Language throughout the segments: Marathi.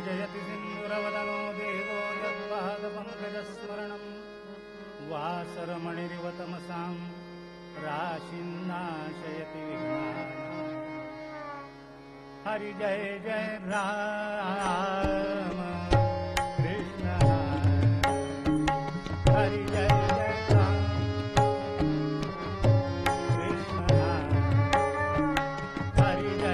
जयति सिन्दूरवदनो देवो यत्पादपङ्कजस्मरणम् वासरमणिरिव तमसाम् राशिन्नाशयति विघ्नान्। हरि जय जय राम कृष्ण हरि जय जय राम कृष्ण हरि जय जय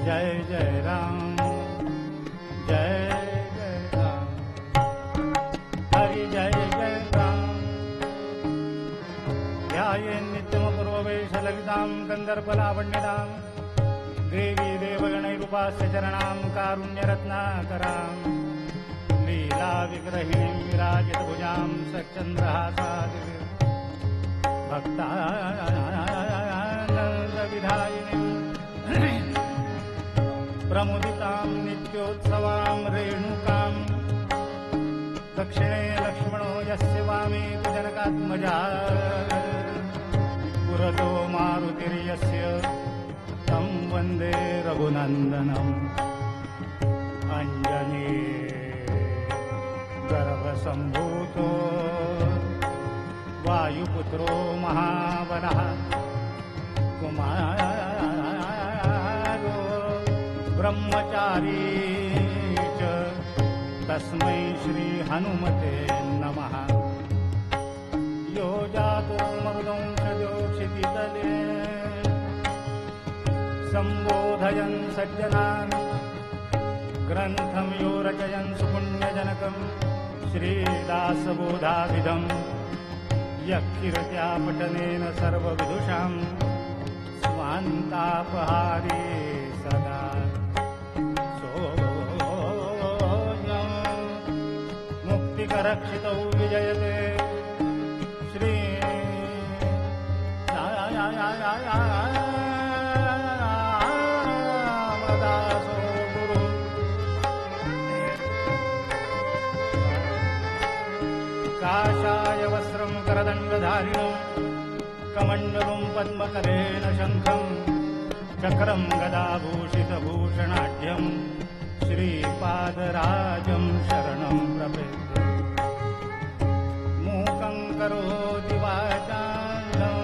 जय जय राम जय जय राम हरि जय जय राम। ध्यायेन् नित्यमपूर्ववेशललिताम् गन्धर्वलावण्यदाम् देवी देवगणैरुपास्य चरणाम् कारुण्यरत्नाकराम् लीलाविग्रहिणीम् विराजितभुजाम् सच्चन्द्रहासादिभिः भक्तानन्दविधायिनीम् प्रमुदिताम् नित्योत्सवाम् रेणुकाम् दक्षिणे लक्ष्मणो यस्य वामे तु जनकात्मजा पुरतो मारुतिर्यस्य तं वन्दे रघुनन्दनम्। अञ्जनी गर्भसम्भूतो वायुपुत्रो महाबलः कुमारो ब्रह्मचारी च तस्मै श्री हनुमते नमः। यो जातो मरुदंशजो क्षितितले सम्बोधयन् सज्जनान् ग्रन्थं यो रचयन् सुपुण्यजनकं श्रीदासबोधाभिधम् यत्कीर्त्या पठनेन सर्वविदुषां स्वान्तापहारी सदा मुक्तिकरक्षितौ विजयते श्री रामदासो गुरु। काषाय वस्त्रं करदण्डधारिणं कमण्डलुं पद्मकरेण शङ्खं चक्रं गदाभूषितभूषणाढ्यं श्रीपादराजं शरणं प्रपद्ये। मूकं करोति वाचालं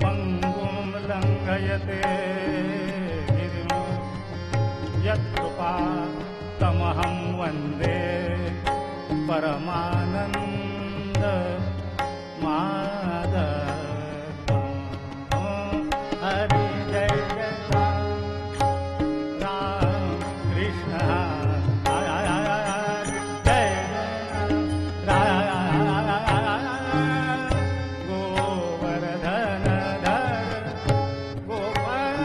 पङ्गुं लङ्घयते गिरिं यत्कृपातमहं वन्दे परमानन्द माधवम्। हरि जय जय राम कृष्ण जय गोवर्धन धर गोपाल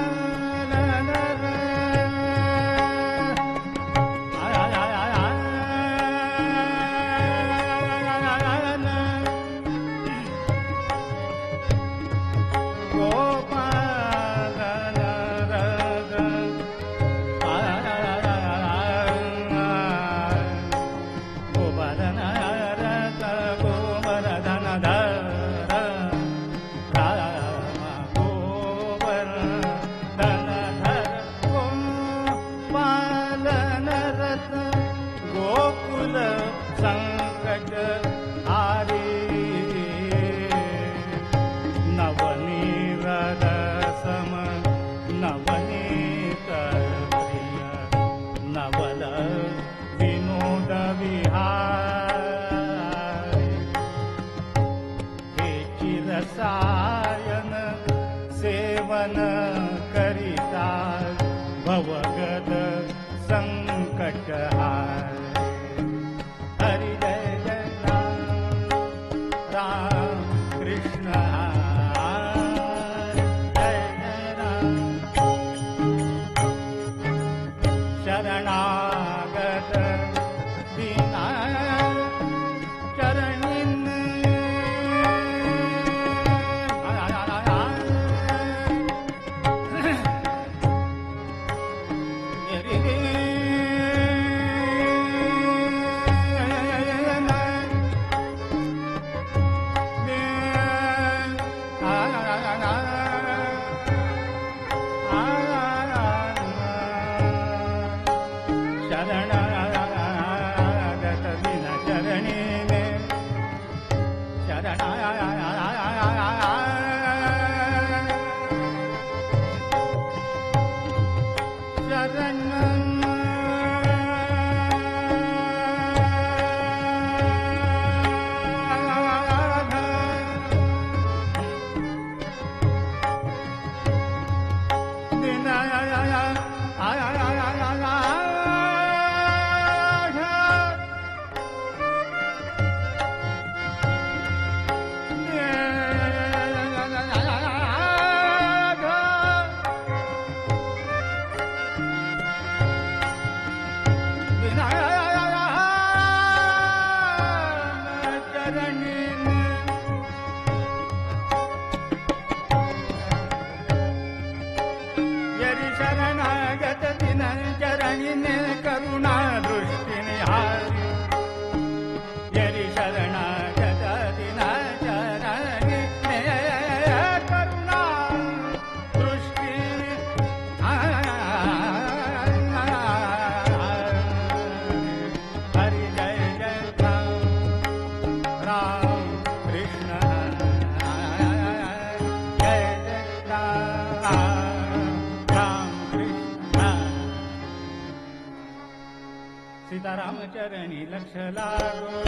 रामचरणी लक्ष लागो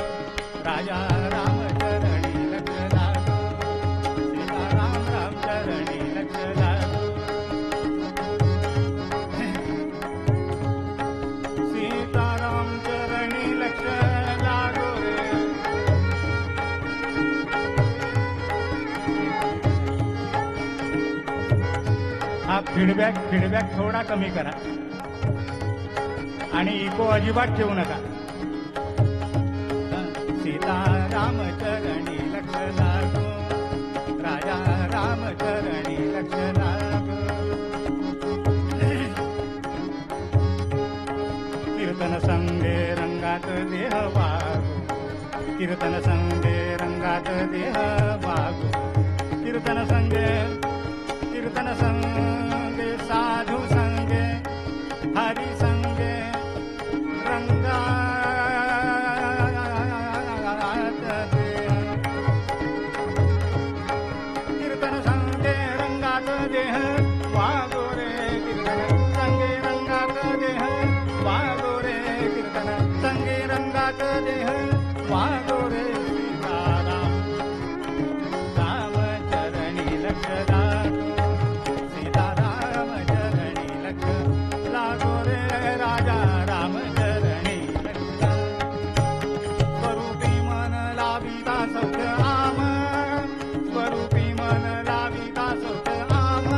राजा रामचरणी लक्ष लागो सीताराम रामचरणी लक्ष लागो सीताराम चरणी लक्ष लागो रे हा फीडबॅक थोडा कमी करा आणि इको अजिबात ठेवू नका सीताराम चरणी लक्ष लागो राजा रामचरणी लक्ष लागो कीर्तन संगे रंगात देह वागो कीर्तन संगे रंगात देह वागो कीर्तन संगे साधू संगे हरी संगे रंगात देह कीर्तन संगे रंगात देह वागो रे कीर्तन संगे रंगात देह वागो रे कीर्तन संगे रंगात देह वागो रे सीताराम रामचरणी लक्ष लागो सीताराम चरणी लक्ष लागो रे राजा रामचरणी लक्ष स्वरूपी मन लाविता सौख्य आम स्वरूपी मन लाविता सौख्य आम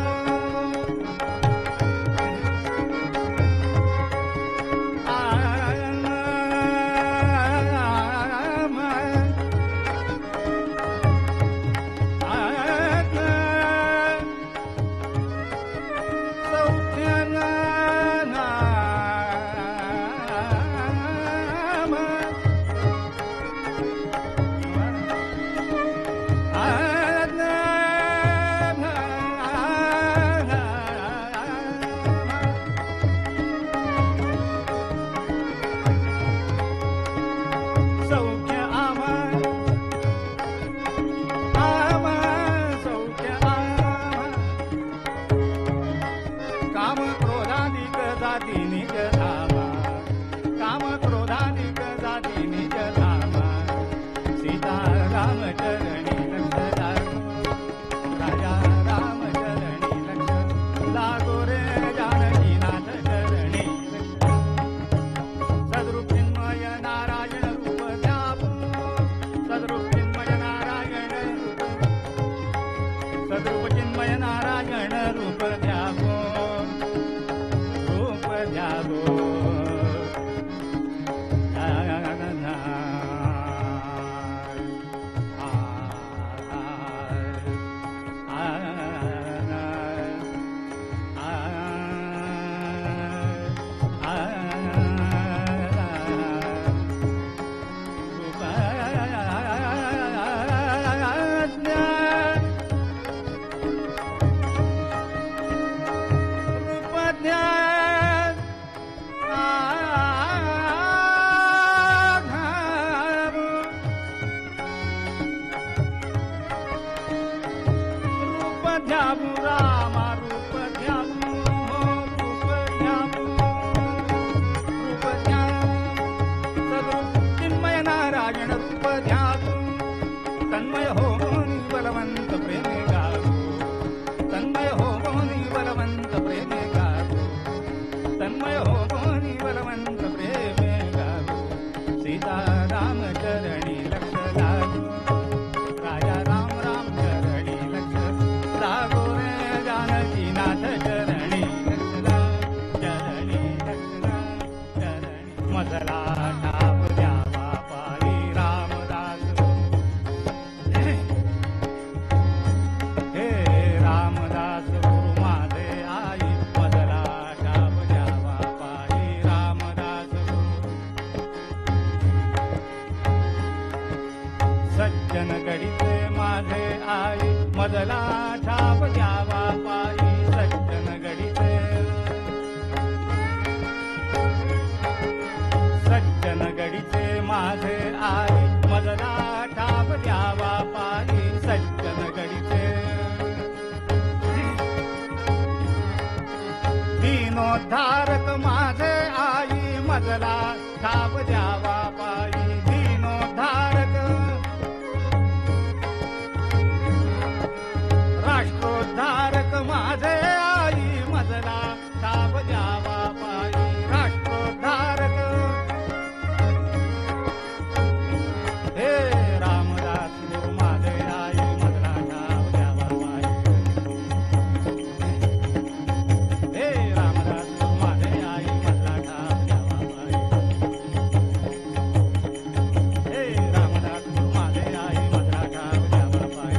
काम क्रोधाधिक जाती निज धामा काम क्रोधाधिक जाती निज धामा सीताराम चरणी लक्ष लागो राजा रामचरणी लक्ष लागो रे जानकीनाथ चरणी सद्रूपिन्मय नारायण रूप ध्यावो सद्रूपिन्मय नारायण सद्रूपचिन्मय नारायण रूप ध्यावो ध्यावू रामा रूप ध्यावू रूप ध्यावू रूप ध्यावू सद्रूप चिन्मय नारायण रूप ध्यावू तन्मय हो मोनी बलवंत प्रेमे गावो तन्मय हो मोनी बलवंत प्रेमे गावो तन्मय हो मोनी बलवंत प्रेमे गावो सीताराम चरणी लक्ष लागो राजा राम राम चरणी लक्ष लागो रे जानकीनाथ चरणी लक्ष चरणी लक्ष चरणी मजला ठाव द्यावा पारी रामदास हे रामदास गुरु माझे आई मजला ठाव द्यावा पारी रामदास सज्जन गडीचे माझे आई मजला ठाव द्यावा पायी सज्जन गडीचे सज्जन गडीचे माझे आई मजला ठाव द्यावा पायी सज्जन गडीचे दीनोद्धारक माझे आई मजला ठाव द्यावा पायी दीनोद्धारक राष्ट्रोद्धारक माझे आई मजला ठाव द्यावा पायी राष्ट्रोद्धारक हे रामदास गुरु माझे आई मजला ठाव द्यावा पायी हे रामदास गुरु माझे आई मजला ठाव द्यावा पायी हे रामदास गुरु माझे आई मजला ठाव द्यावा पायी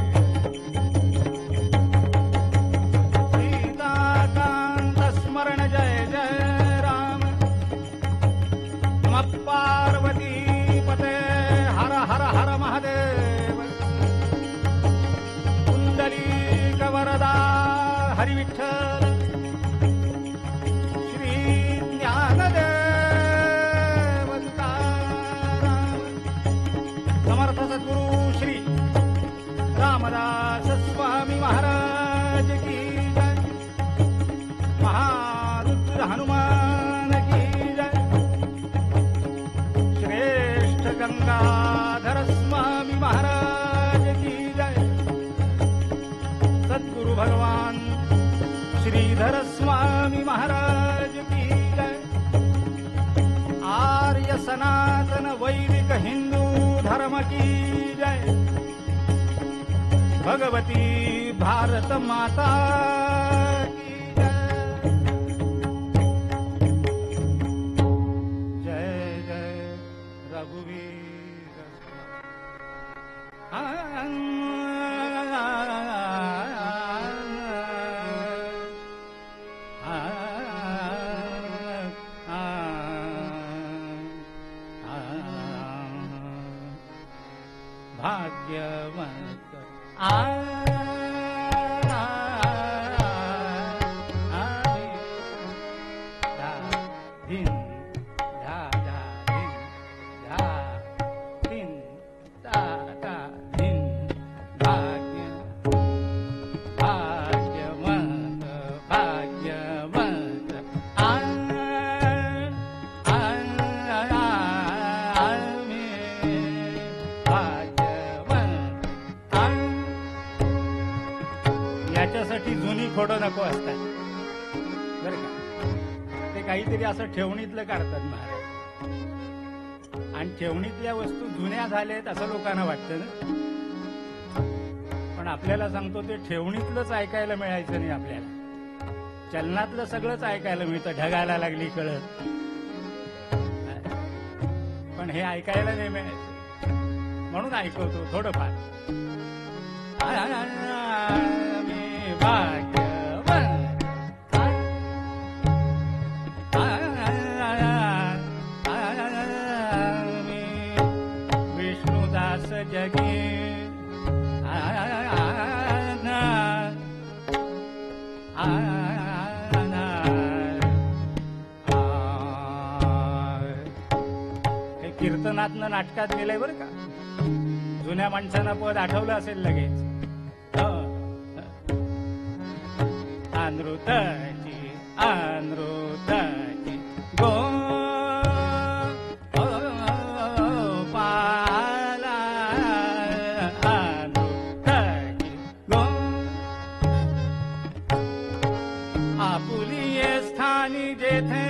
सीताकांत स्मरण जय जय राम नमः पार्वती पते हर हर हर महादेव कुंडलीक वरदा हरी विठ्ठल श्री ज्ञानदेव तुकाराम समर्थ सद्गुरु श्री रामदास स्वामी महाराज की जय महारुद्र हनुमान की जय श्रेष्ठ गंगाधर स्वामी महाराज की जय सद्गुरु भगवान श्रीधर स्वामी महाराज की जय आर्य सनातन वैदिक हिंदू धर्म की जय भगवती भारत माता की जय जय रघुवीर भाग्यवंत याच्यासाठी जुनी खोडं नको असतात बरं का. ते काहीतरी असं ठेवणीतलं काढतात महाराज आणि ठेवणीतल्या वस्तू जुन्या झाल्यात असं लोकांना वाटतं ना. पण आपल्याला सांगतो ते ठेवणीतलंच ऐकायला मिळायचं नाही. आपल्याला चलनातलं सगळंच ऐकायला मिळतं. ढगायला लागली कळत पण हे ऐकायला नाही मिळायचं म्हणून ऐकवतो थोडंफार. भाग्यवंत विष्णुदास जगी हे कीर्तनातनं नाटकात गेलंय बरं का. जुन्या माणसांना पद आठवलं असेल लगेच. अनृताची अनृताची गो पाला अनृताची गो आपुलिये स्थानी जेथे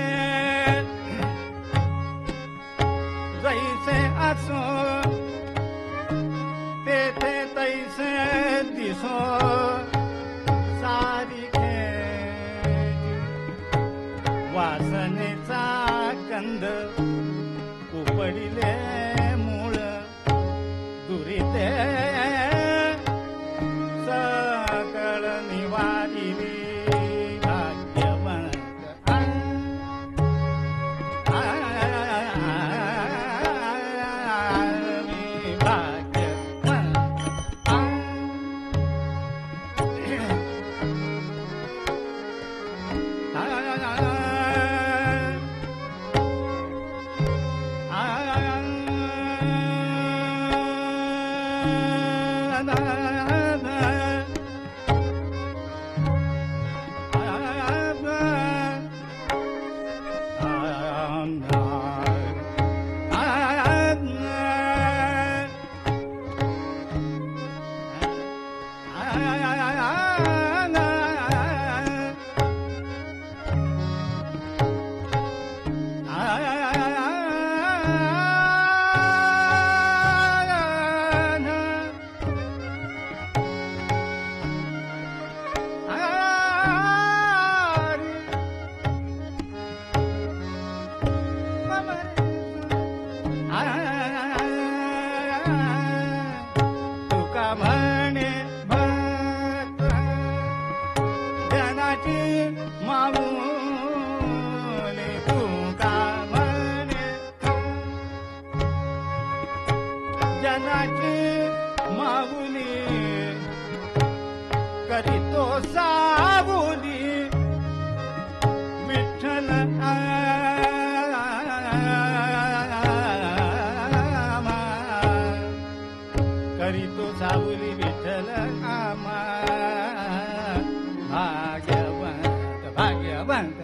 जैसे असो तेथे तैसे दिसो सारी वासनेचा जनाची माऊली करीतो सावली विठ्ठल करीतो सावली विठ्ठल आमा भाग्यवंत भाग्यवंत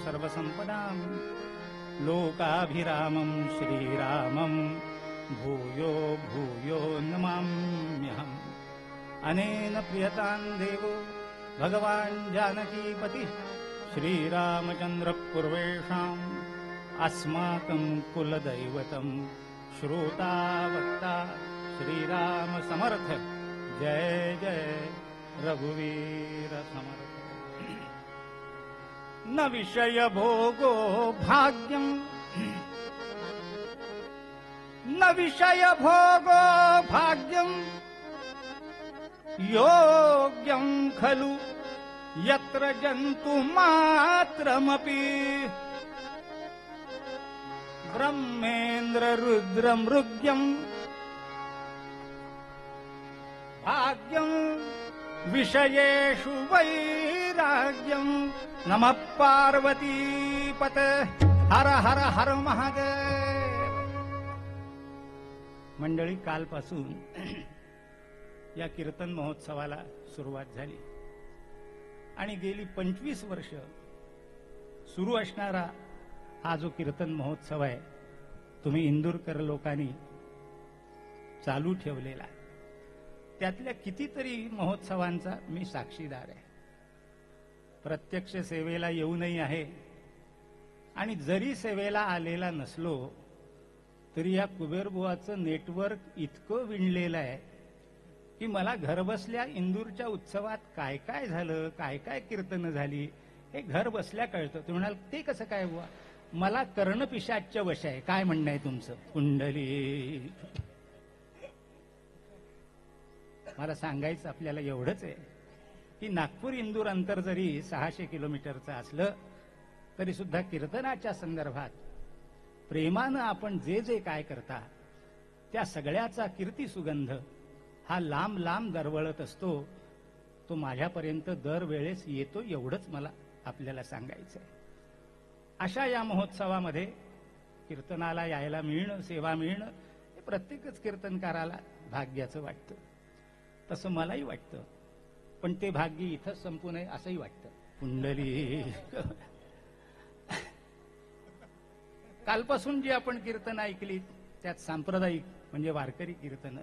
सर्वसंपदां लोकाभिरामं श्रीरामं भूयो भूयो नमाम्यहम्। अनेन प्रियतां देवो भगवान् जानकीपति श्रीरामचन्द्र पूर्वेषाम् अस्माकं कुलदैवतं श्रोता वक्ता श्रीराम समर्थ। जय जय रघुवीर समर्थ। न विषय भोगो भाग्यम न विषय भोगो भाग्यम योग्यं खलु यत्र जन्तु मात्रमपि ब्रह्मेन्द्र रुद्र मृग्यं भाग्यं विषयेषु वैराग्यं। नमः पार्वतीपत हर हर हर महादेव। मंडळी, कालपासून या कीर्तन महोत्सवाला सुरुवात झाली आणि गेली 25 वर्ष सुरू असणारा हा जो कीर्तन महोत्सव आहे, तुम्ही इंदूरकर लोकांनी चालू ठेवलेला. त्यातल्या कितीतरी महोत्सवांचा मी साक्षीदार आहे. प्रत्यक्ष सेवेला येऊनही आहे आणि जरी सेवेला आलेला नसलो तरी या कुबेरबुवाचं नेटवर्क इतकं विणलेलं आहे की मला घरबसल्या इंदूरच्या उत्सवात काय काय झालं, काय काय कीर्तनं झाली हे घर बसल्या कळतं. तुम्ही म्हणाल ते कसं काय बुवा? मला कर्णपिशाच्य वश आहे. काय म्हणणं आहे तुमचं? कुंडली. मला सांगायचं आपल्याला एवढंच आहे की नागपूर इंदूर अंतर जरी 600 किलोमीटरचं असलं तरी सुद्धा कीर्तनाच्या संदर्भात प्रेमानं आपण जे जे काय करता त्या सगळ्याचा कीर्ती सुगंध हा लांब लांब दरवळत असतो. तो माझ्यापर्यंत दरवेळेस येतो, एवढंच मला आपल्याला सांगायचं आहे. अशा या महोत्सवामध्ये कीर्तनाला यायला मिळणं, सेवा मिळणं हे प्रत्येकच कीर्तनकाराला भाग्याचं वाटतं. तसं मलाही वाटतं, पण ते भाग्य इथंच संपू नये असंही वाटतं. पुंडली कालपासून जी आपण कीर्तन ऐकली त्यात सांप्रदायिक म्हणजे वारकरी कीर्तन,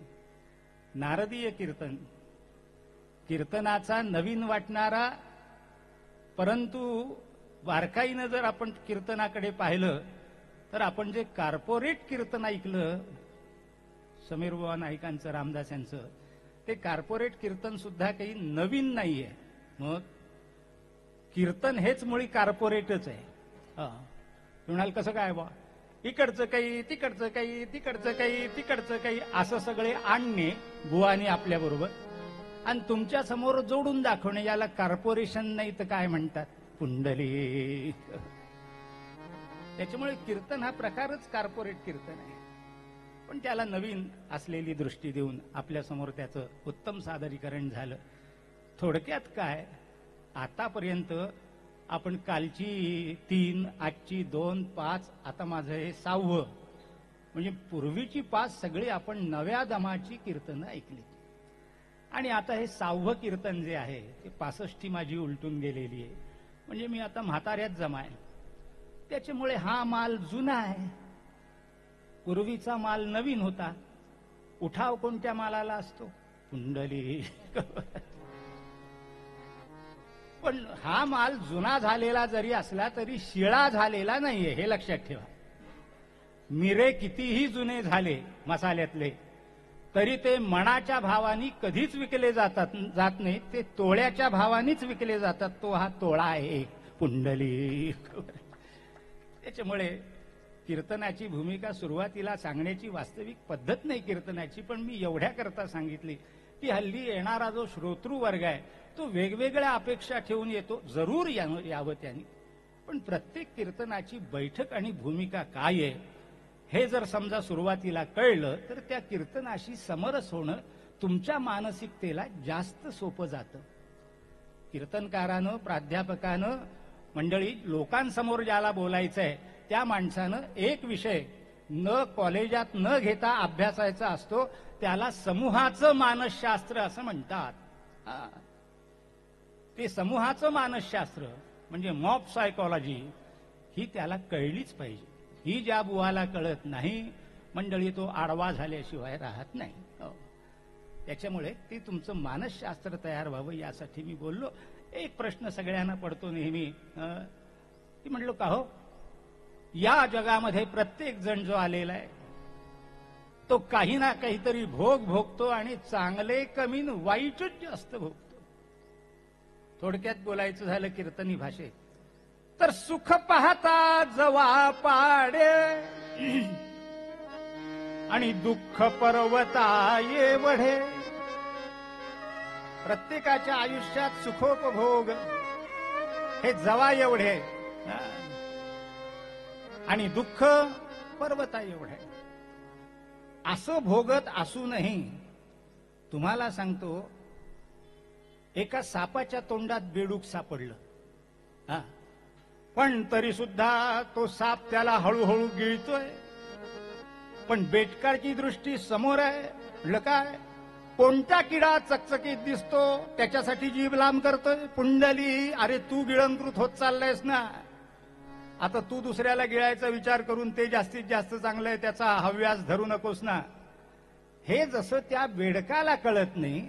नारदीय कीर्तन, कीर्तनाचा नवीन वाटणारा, परंतु बारकाईनं जर आपण कीर्तनाकडे पाहिलं तर आपण जे कॉर्पोरेट कीर्तन ऐकलं समीरबुवा नाईकांचं, रामदास यांचं, ते कॉर्पोरेट कीर्तन सुद्धा काही नवीन नाहीये. मग कीर्तन हेच मुळी कॉर्पोरेटच आहे. म्हणाल कसं काय बा, इकडचं काही तिकडचं काही, तिकडचं काही तिकडचं काही, असं सगळे आणणे बुवानी आपल्या बरोबर आणि तुमच्या समोर जोडून दाखवणे, याला कॉर्पोरेशन नाही तर काय म्हणतात, पुंडली. त्याच्यामुळे कीर्तन हा प्रकारच कॉर्पोरेट कीर्तन आहे, पण त्याला नवीन असलेली दृष्टी देऊन आपल्या समोर त्याचं उत्तम सादरीकरण झालं. थोडक्यात काय, आतापर्यंत आपण कालची 3, आजची 2, 5, आता माझं हे 6वं, म्हणजे पूर्वीची 5 सगळी आपण नव्या दमाची कीर्तनं ऐकली आणि आता हे 6वं कीर्तन जे आहे ते 65 माझी उलटून गेलेली आहे. म्हणजे मी आता म्हाताऱ्यात जमाय. त्याच्यामुळे हा माल जुना आहे, पूर्वीचा माल नवीन होता. उठाव कोणत्या मालाला असतो, पुंडली. पण हा माल जुना झालेला जरी असला तरी शिळा झालेला नाहीये, हे लक्षात ठेवा. मिरे कितीही जुने झाले मसाल्यातले तरी ते मणाच्या भावानी कधीच विकले जात नाही, ते तोळ्याच्या भावानीच विकले जातात. तो हा तोळा आहे, पुंडली. त्याच्यामुळे कीर्तनाची भूमिका सुरुवातीला सांगण्याची वास्तविक पद्धत नाही कीर्तनाची, पण मी एवढ्या करता सांगितली की हल्ली येणारा जो श्रोतृ वर्ग आहे तो वेगवेगळ्या अपेक्षा ठेवून येतो. जरूर यावं त्यांनी, पण प्रत्येक कीर्तनाची बैठक आणि भूमिका काय आहे हे जर समजा सुरुवातीला कळलं तर त्या कीर्तनाशी समरस होणं तुमच्या मानसिकतेला जास्त सोपं जातं. कीर्तनकारानं, प्राध्यापकानं, मंडळी लोकांसमोर ज्याला बोलायचंय त्या माणसानं एक विषय न कॉलेजात न घेता अभ्यासायचा असतो, त्याला समूहाचं मानसशास्त्र असं म्हणतात. ते समूहाचं मानसशास्त्र म्हणजे मॉब सायकॉलॉजी ही त्याला कळलीच पाहिजे. ही ज्या बुवाला कळत नाही मंडळी तो आडवा झाल्याशिवाय राहत नाही. त्याच्यामुळे ते तुमचं मानसशास्त्र तयार व्हावं यासाठी मी बोललो. एक प्रश्न सगळ्यांना पडतो नेहमी की म्हणलो का हो, या जगामध्ये प्रत्येक जण जो आलेला आहे तो काही ना काहीतरी भोग भोगतो आणि चांगले कमी वाईटच जास्त भोगतो. थोडक्यात बोलायचं झालं कीर्तनी भाषेत तर सुख पाहता जवा पाडे आणि दुःख पर्वता एवढे. प्रत्येकाच्या आयुष्यात सुखोपभोग हे जवा एवढे आणि दुःख पर्वता एवढे. असं भोगत असूनही तुम्हाला सांगतो, एका सापाच्या तोंडात बेडूक सापडलं, पण तरी सुद्धा तो साप त्याला हळूहळू गिळतोय. पण बेटकाची दृष्टी समोर आहे. म्हटलं काय, कोणता किडा चकचकीत दिसतो त्याच्यासाठी जीभ लांब करतोय. पुंडली, अरे तू गिळंकृत होत चाललायस ना, आता तू दुसऱ्याला गिळायचा विचार करून ते जास्तीत जास्त चांगलं आहे त्याचा हव्यास धरू नकोस ना. हे जसं त्या बेडकाला कळत नाही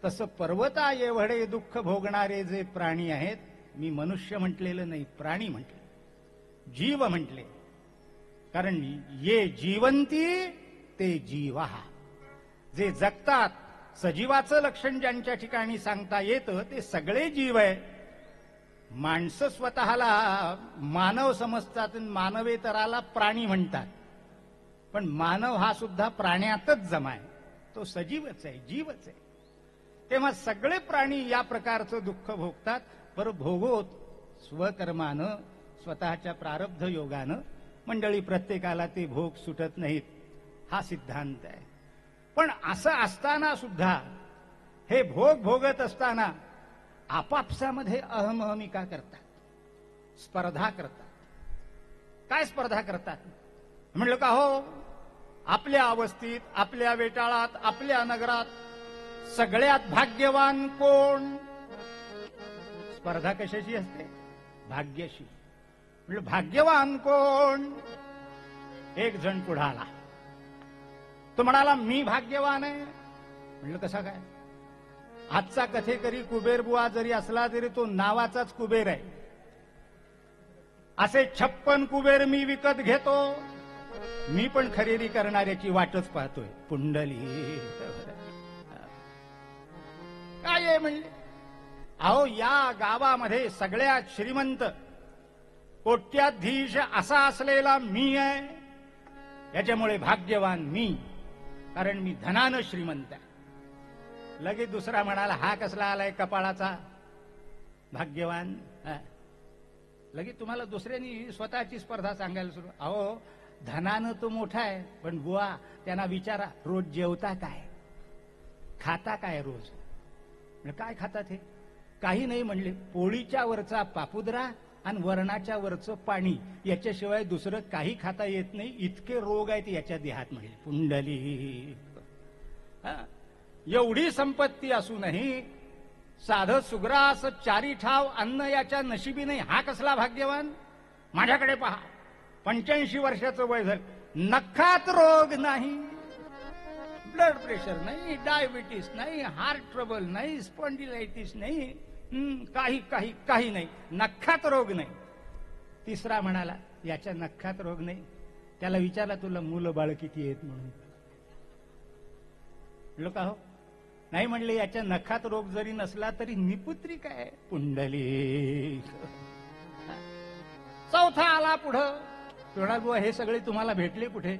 तसं पर्वता एवढे दुःख भोगणारे जे प्राणी आहेत, मी मनुष्य म्हटलेलं नाही, प्राणी म्हटले, जीव म्हटले. कारण ये जीवंती ते जीवा, जे जगतात, सजीवाचं लक्षण ज्यांच्या ठिकाणी सांगता येतं ते सगळे जीव आहे. माणसं स्वतःला मानव समजतात, मानवेतराला प्राणी म्हणतात, पण मानव हा सुद्धा प्राण्यातच जमाय, तो सजीवच आहे, जीवच आहे. तेव्हा सगळे प्राणी या प्रकारचं दुःख भोगतात. बरं, भोगोत स्वकर्मानं स्वतःच्या प्रारब्ध योगानं मंडळी प्रत्येकाला ते भोग सुटत नाहीत, हा सिद्धांत आहे. पण असं असताना सुद्धा हे भोग भोगत असताना आपापसामध्ये अहमहमिका करतात, स्पर्धा करतात. काय स्पर्धा करतात म्हणलं का हो, आपल्या अवस्थेत, आपल्या वेटाळात, आपल्या नगरात सगळ्यात भाग्यवान कोण? स्पर्धा कशाची असते? भाग्याशी. म्हणलं भाग्यवान कोण? एक जण पुढे आला, तो म्हणाला मी भाग्यवान आहे. म्हणलं कसा काय? आजचा कथेकरी कुबेर बुवा जरी असला तरी तो नावाचाच कुबेर आहे. असे 56 कुबेर मी विकत घेतो, मी पण खरेदी करणाऱ्याची वाटच पाहतोय. पुंडली काय आहे म्हणले? अहो या गावामध्ये सगळ्यात श्रीमंत कोट्याधीश असा असलेला मी आहे, याच्यामुळे भाग्यवान मी, कारण मी धनानं श्रीमंत आहे. लगेच दुसरा म्हणाला हा कसला आलाय कपाळाचा भाग्यवान? लगेच तुम्हाला दुसऱ्यांनी स्वतःची स्पर्धा सांगायला सुरू. अहो धनानं तो मोठा आहे, पण बुवा त्यांना विचारा रोज जेवता काय, खाता काय रोज? काय खातात हे? काही नाही म्हणले, पोळीच्या वरचा पापुद्रा आणि वरणाच्या वरचं पाणी, याच्याशिवाय दुसरं काही खाता येत नाही, इतके रोग आहेत याच्या देहात. म्हणले पुंडली. एवढी संपत्ती असूनही साधं सुग्रास 4 ठाव अन्न याच्या नशिबी नाही, हा कसला भाग्यवान? माझ्याकडे पहा, 85 वर्षाचं वय झालं, नखात रोग नाही, ब्लड प्रेशर नाही, डायबिटीस नाही, हार्ट ट्रबल नाही, स्पॉन्डिलायटिस नाही, काही काही काही नाही, नखात रोग नाही. तिसरा म्हणाला याच्या नखात रोग नाही. त्याला विचारला तुला मुलं बाळ किती आहेत म्हणून? लोक हो नाही म्हणले, याच्या नखात रोग जरी नसला तरी निपुत्री काय? पुंडली. चौथा आला पुढं, म्हणाल बुवा हे सगळे तुम्हाला भेटले कुठे?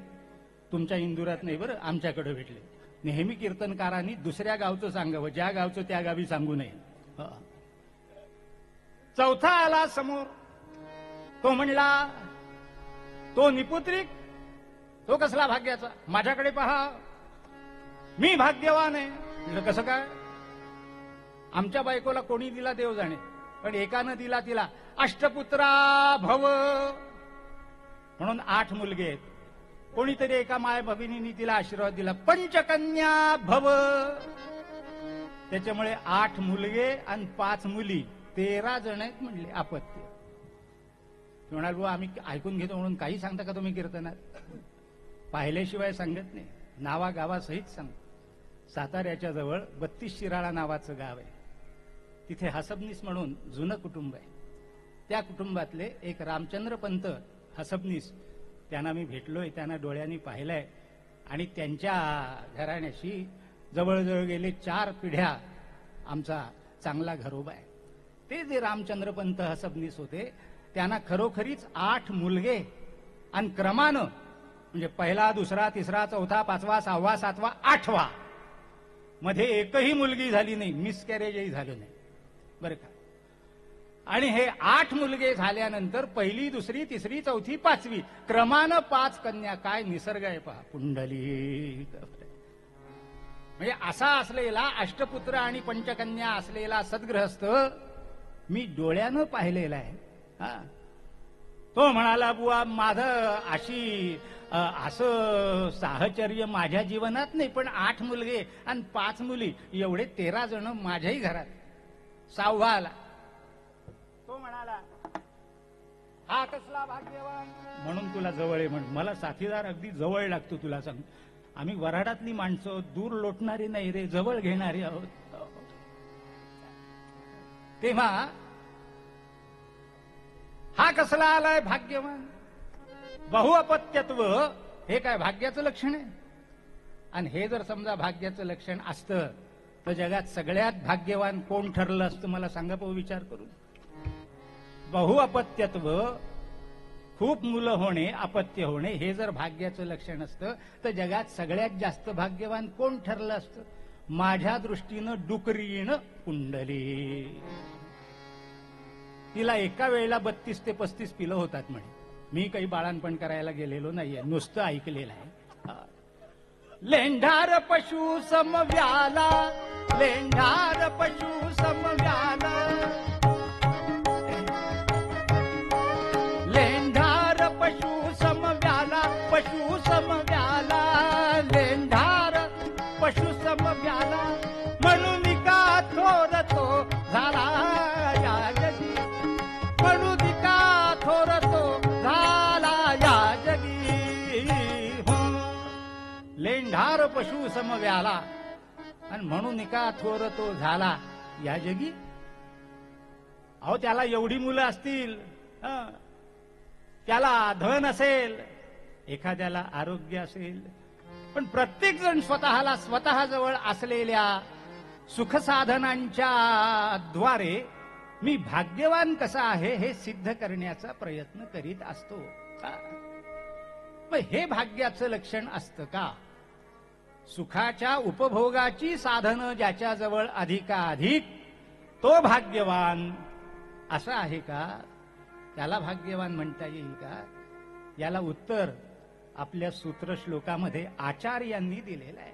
तुमच्या इंदुरात नाही बरं, आमच्याकडे भेटले. नेहमी कीर्तनकारांनी दुसऱ्या गावचं सांगावं, ज्या गावचं त्या गावी सांगू नये. चौथा आला समोर, तो म्हणला तो निपुत्रिक, तो कसला भाग्याचा? माझ्याकडे पहा, मी भाग्यवान आहे. म्हटलं कसं काय? आमच्या बायकोला कोणी दिला देव जाणे, पण एकानं दिला तिला अष्टपुत्रा भव म्हणून 8 मुलगे आहेत. कोणीतरी एका माय भगिनींनी तिला आशीर्वाद दिला, पंचकन्या भव. त्याच्यामुळे 8 मुलगे आणि 5 मुली, 13 जण आहेत म्हणले. आपत्ती म्हणाल बुवा आम्ही ऐकून घेतो म्हणून काही सांगता का तुम्ही कीर्तनात? पाहिल्याशिवाय सांगत नाही, नावागावासहित सांग. साताऱ्याच्या जवळ 32 शिराळा नावाचं गाव आहे, तिथे हसबनीस म्हणून जुनं कुटुंब आहे. त्या कुटुंबातले एक रामचंद्र पंत हसबनीस, त्यांना मी भेटलोय, त्यांना डोळ्यांनी पाहिलंय, आणि त्यांच्या घराण्याशी जवळजवळ गेले 4 पिढ्या आमचा चांगला घरोबा आहे. ते जे रामचंद्र पंत हसबनीस होते, त्यांना खरोखरीच 8 मुलगे आणि क्रमानं, म्हणजे पहिला, दुसरा, तिसरा, चौथा, 5वा, 6वा, 7वा, 8वा मध्ये एकही मुलगी झाली नाही, मिसकॅरेजही झालं नाही बरं का. आणि हे 8 मुलगे झाल्यानंतर 1ली, 2री, 3री, 4थी, 5वी क्रमानं 5 कन्या. काय निसर्ग आहे पहा. पुंडली. म्हणजे असा असलेला अष्टपुत्र आणि पंचकन्या असलेला सद्गृहस्थ मी डोळ्यानं पाहिलेला आहे. तो म्हणाला बुवा माझं अशी असं साहचर्य माझ्या जीवनात नाही, पण 8 मुलगे आणि 5 मुली, एवढे 13 जण माझ्याही घरात. 6वा आला, तो म्हणाला हा कसला भाग्यवान? म्हणून तुला जवळ आहे म्हणून. मला साथीदार अगदी जवळ लागतो, तुला सांग. आम्ही वऱ्हाडातली माणसं, दूर लोटणारी नाही रे, जवळ घेणारी आहोत. तेव्हा हा कसला आलाय भाग्यवान? बहुअपत्यत्व हे काय भाग्याचं लक्षण आहे? आणि हे जर समजा भाग्याचं लक्षण असतं तर जगात सगळ्यात भाग्यवान कोण ठरलं असतं? मला सांगा पाहू विचार करून. बहुअपत्यत्व, खूप मुलं होणे, अपत्य होणे, हे जर भाग्याचं लक्षण असतं तर जगात सगळ्यात जास्त भाग्यवान कोण ठरलं असतं? माझ्या दृष्टीनं डुकरीण पुंडली. तिला एका वेळेला 32 ते 35 पिलं होतात म्हणे. मी काही बाळणपण करायला गेलेलो नाहीये, नुसतं ऐकलेलं आहे. लेंढार पशु समव्याला, लेंढार पशु समव्याला, लेंढार पशु समव्याला, पशु समव्याला, लेंढार पशु समव्याला, म्हणून का थोर तो झाला या जगी, म्हणून का थोर तो झाला या जगी. लेंढार पशु समव्याला आणि म्हणून का थोर तो झाला या जगी. अहो त्याला एवढी मुलं असतील, त्याला धन असेल, एखाद्याला आरोग्य असेल, पण प्रत्येक जण स्वतःजवळ असलेल्या सुखसाधनांच्या द्वारे मी भाग्यवान कसा आहे हे सिद्ध करण्याचा प्रयत्न करीत असतो. मग हे भाग्याचं लक्षण असतं का? सुखाच्या उपभोगाची साधनं ज्याच्याजवळ अधिकाधिक तो भाग्यवान असं आहे का? त्याला भाग्यवान म्हणता येईल का? याला उत्तर आपल्या सूत्रश्लोकामध्ये आचार्यांनी दिलेलं आहे.